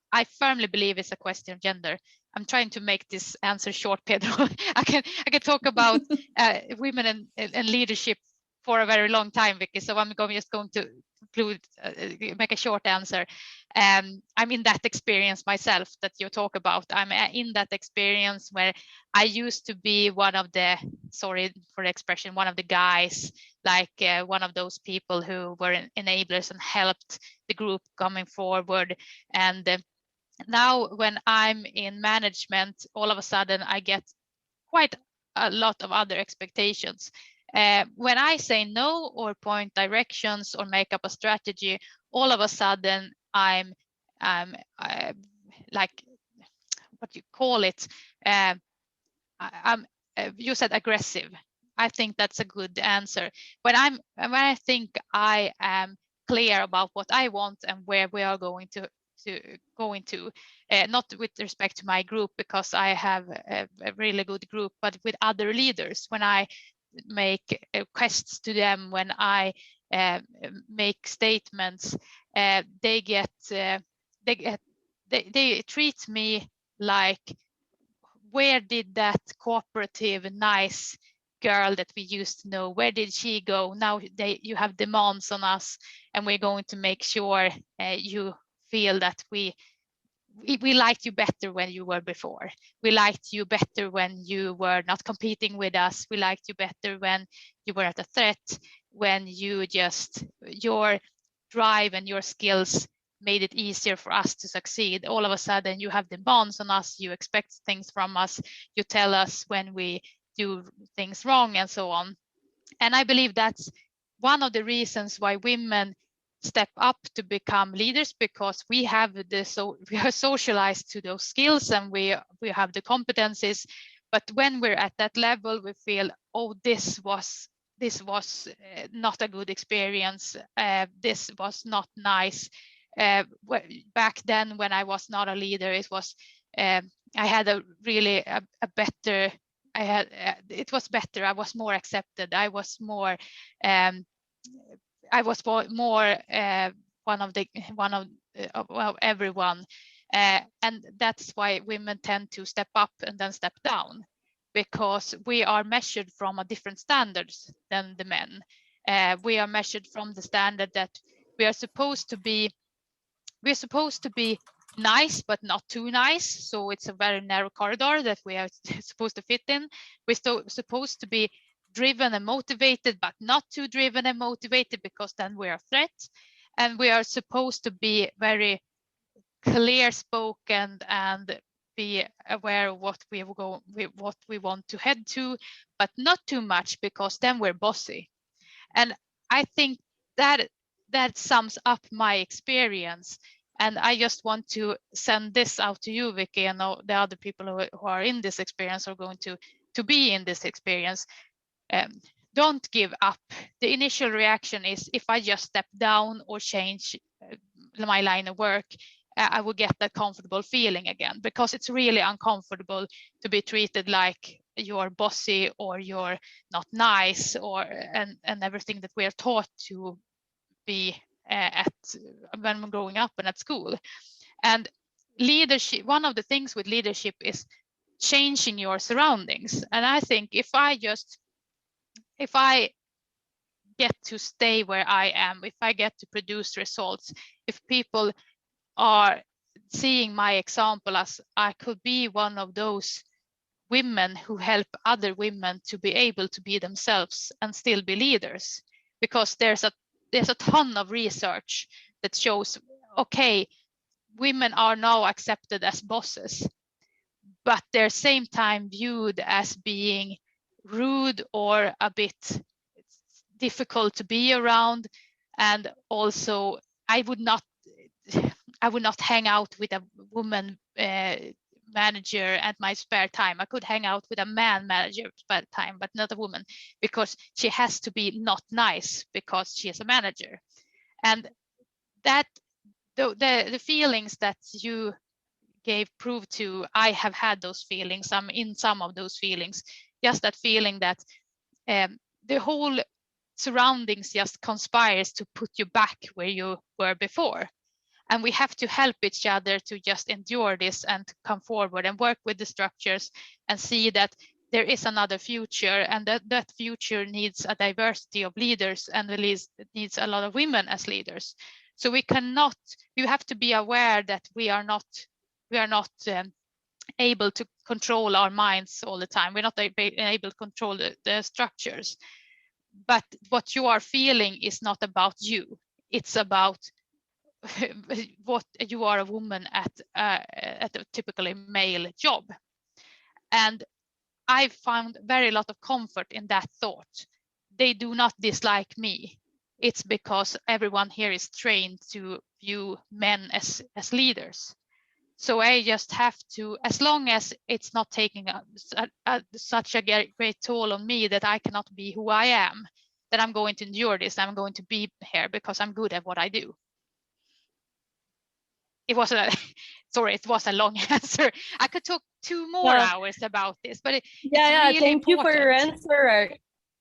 I firmly believe it's a question of gender. I'm trying to make this answer short, Pedro. I can talk about women and leadership for a very long time, Vicky. So I'm just going to conclude, make a short answer. I'm in that experience myself that you talk about. I'm in that experience where I used to be one of the, sorry for the expression, one of the guys, like one of those people who were enablers and helped the group coming forward. And now when I'm in management, all of a sudden I get quite a lot of other expectations. When I say no or point directions or make up a strategy, all of a sudden I'm like, what you call it, you said aggressive. I think that's a good answer. When I think I am clear about what I want and where we are going to not with respect to my group, because I have a really good group, but with other leaders, when I make requests to them, when I make statements, they treat me like, where did that cooperative nice girl that we used to know, where did she go? Now you have demands on us, and we're going to make sure you feel that we liked you better when you were before. We liked you better when you were not competing with us. We liked you better when you were at a threat, when you just, your drive and your skills made it easier for us to succeed. All of a sudden you have demands on us, you expect things from us, you tell us when we do things wrong and so on. And I believe that's one of the reasons why women step up to become leaders, because we have we are socialized to those skills and we have the competencies. But when we're at that level, we feel, oh, this was not a good experience. This was not nice. Back then, when I was not a leader, it was I had a really a better. It was better. I was more accepted. I was more. I was more one of everyone, and that's why women tend to step up and then step down, because we are measured from a different standards than the men. We are measured from the standard that we are supposed to be. We're supposed to be nice, but not too nice. So it's a very narrow corridor that we are supposed to fit in. We're supposed to be driven and motivated, but not too driven and motivated, because then we're a threat. And we are supposed to be very clear spoken and be aware of what we want to head to, but not too much, because then we're bossy. And I think that sums up my experience. And I just want to send this out to you, Vicky, and the other people who are in this experience are going to be in this experience. Don't give up. The initial reaction is, if I just step down or change my line of work, I will get that comfortable feeling again, because it's really uncomfortable to be treated like you're bossy or you're not nice, or and everything that we are taught to be when we're growing up and at school. And leadership, one of the things with leadership is changing your surroundings. And I think if I get to stay where I am, if I get to produce results, if people are seeing my example as I could be one of those women who help other women to be able to be themselves and still be leaders, because there's a ton of research that shows, okay, women are now accepted as bosses, but they're same time viewed as being rude or a bit difficult to be around. And also I would not hang out with a woman manager at my spare time. I could hang out with a man manager at spare time, but not a woman, because she has to be not nice because she is a manager. And that the feelings that you gave proof to, I have had those feelings. I'm in some of those feelings, just that feeling that the whole surroundings just conspires to put you back where you were before. And we have to help each other to just endure this and come forward and work with the structures and see that there is another future, and that future needs a diversity of leaders, and at least it needs a lot of women as leaders. So you have to be aware that we are not able to control our minds all the time. We're not able to control the structures. But what you are feeling is not about you. It's about what you are, a woman at a typically male job. And I found very lot of comfort in that thought. They do not dislike me. It's because everyone here is trained to view men as leaders. So I just have to, as long as it's not taking such a great toll on me that I cannot be who I am, then I'm going to endure this. I'm going to be here because I'm good at what I do. It was a long answer. I could talk 2 more hours about this, but it's really thank you for your important. answer.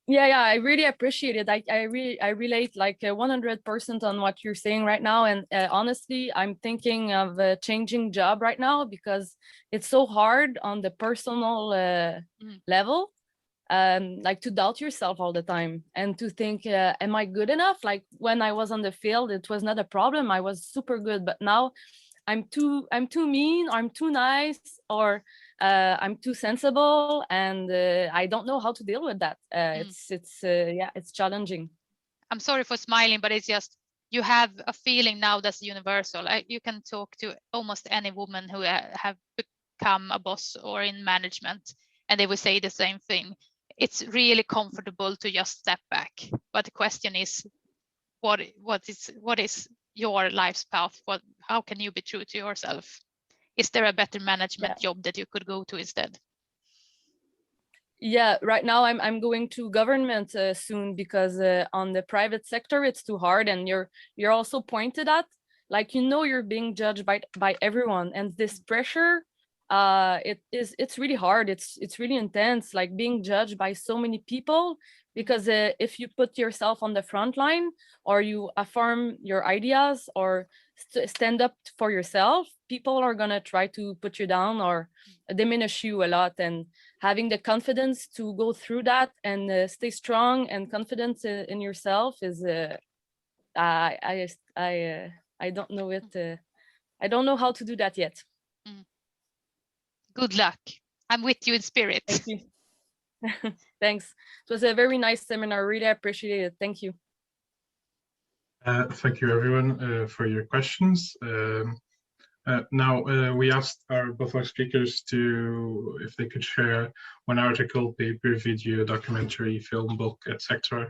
I really appreciate it. I relate like 100% on what you're saying right now. And honestly, I'm thinking of changing job right now, because it's so hard on the personal level, like to doubt yourself all the time and to think, am I good enough? Like when I was on the field, it was not a problem. I was super good, but now I'm too mean, or I'm too nice, or I'm too sensible, and I don't know how to deal with that. It's challenging. I'm sorry for smiling, but it's just you have a feeling now that's universal. You can talk to almost any woman who have become a boss or in management, and they will say the same thing. It's really comfortable to just step back. But the question is, what is your life's path? How can you be true to yourself? Is there a better management job that you could go to instead? Yeah, right now I'm going to government soon, because on the private sector it's too hard, and you're also pointed at, like, you're being judged by everyone, and this pressure, it's really hard. It's really intense, like being judged by so many people, because if you put yourself on the front line, or you affirm your ideas, or stand up for yourself, people are gonna try to put you down or diminish you a lot. And having the confidence to go through that and stay strong and confident in yourself is I don't know it. I don't know how to do that yet. Good luck. I'm with you in spirit. Thank you. Thanks. It was a very nice seminar. Really appreciate it. Thank you. Thank you, everyone, for your questions. Now, we asked both our speakers if they could share one article, paper, video, documentary, film, book, etc.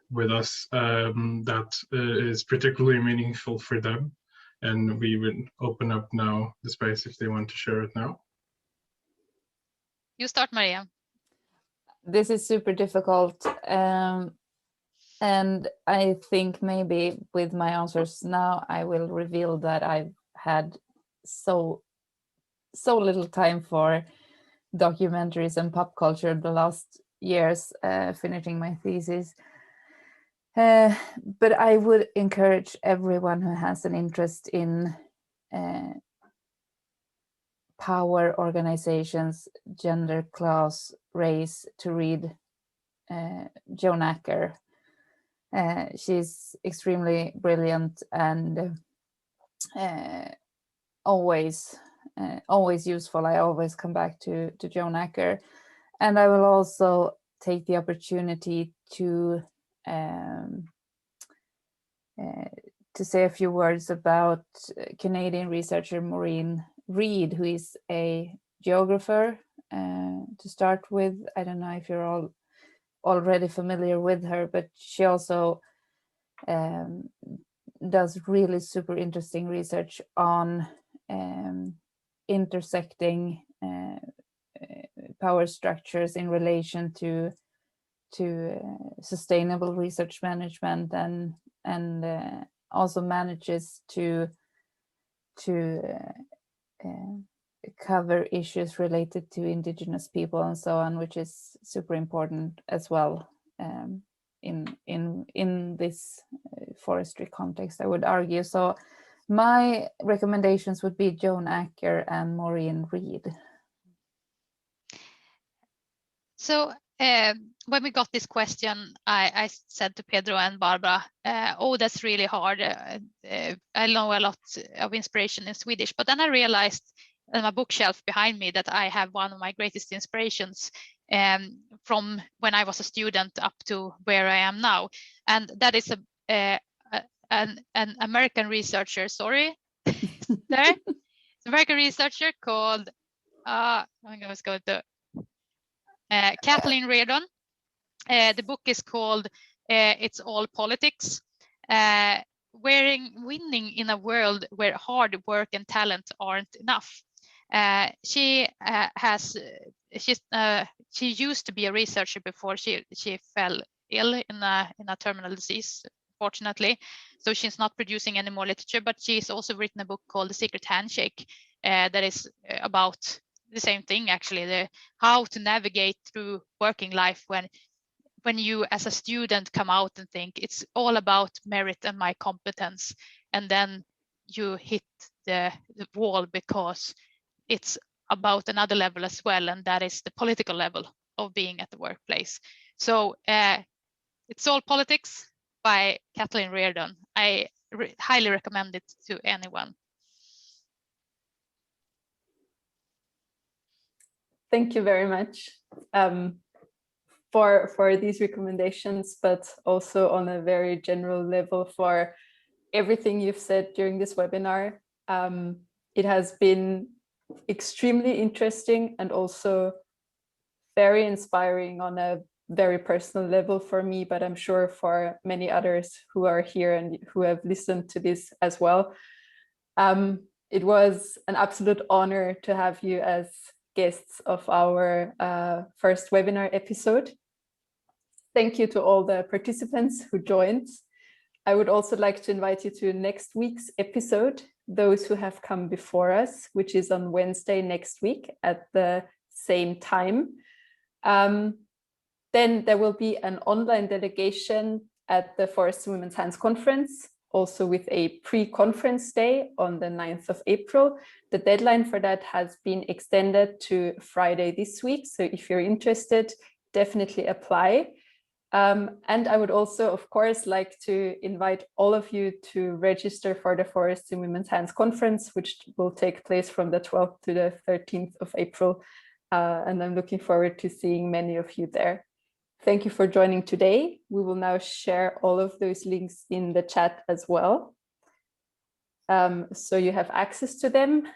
with us that is particularly meaningful for them. And we would open up now the space if they want to share it now. You start, Maria. This is super difficult. And I think maybe with my answers now, I will reveal that I've had so little time for documentaries and pop culture the last years, finishing my thesis. But I would encourage everyone who has an interest in power, organizations, gender, class, race, to read Joan Acker. She's extremely brilliant and always useful. I always come back to Joan Acker, and I will also take the opportunity to say a few words about Canadian researcher Maureen Reid, who is a geographer. To start with, I don't know if you're all already familiar with her, but she also does really super interesting research on intersecting power structures in relation to sustainable research management, and also manages to cover issues related to indigenous people and so on, which is super important as well in this forestry context, I would argue. So my recommendations would be Joan Acker and Maureen Reid. So when we got this question, I said to Pedro and Barbara, oh, that's really hard. I know a lot of inspiration in Swedish, but then I realized on my bookshelf behind me that I have one of my greatest inspirations from when I was a student up to where I am now. And that is an American researcher, sorry, there. American researcher called, I'm going to go to Kathleen Reardon. The book is called It's All Politics. Winning in a world where hard work and talent aren't enough. She used to be a researcher before she fell ill in a terminal disease, fortunately. So she's not producing any more literature, but she's also written a book called The Secret Handshake that is about the same thing, actually, how to navigate through working life when you as a student come out and think it's all about merit and my competence, and then you hit the wall because it's about another level as well, and that is the political level of being at the workplace. So It's All Politics by Kathleen Reardon. I highly recommend it to anyone. Thank you very much for these recommendations, but also on a very general level for everything you've said during this webinar. It has been extremely interesting and also very inspiring on a very personal level for me, but I'm sure for many others who are here and who have listened to this as well. It was an absolute honor to have you as guests of our first webinar episode. Thank you to all the participants who joined. I would also like to invite you to next week's episode, those who have come before us, which is on Wednesday next week at the same time. Then there will be an online delegation at the Forest and Women's Hands Conference, also with a pre-conference day on the 9th of April. The deadline for that has been extended to Friday this week. So if you're interested, definitely apply. And I would also, of course, like to invite all of you to register for the Forest and Women's Hands Conference, which will take place from the 12th to the 13th of April. And I'm looking forward to seeing many of you there. Thank you for joining today. We will now share all of those links in the chat as well. So you have access to them,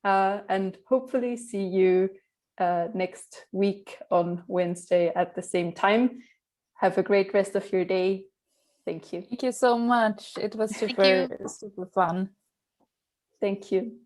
and hopefully see you next week on Wednesday at the same time. Have a great rest of your day. Thank you. Thank you so much. It was super fun. Thank you.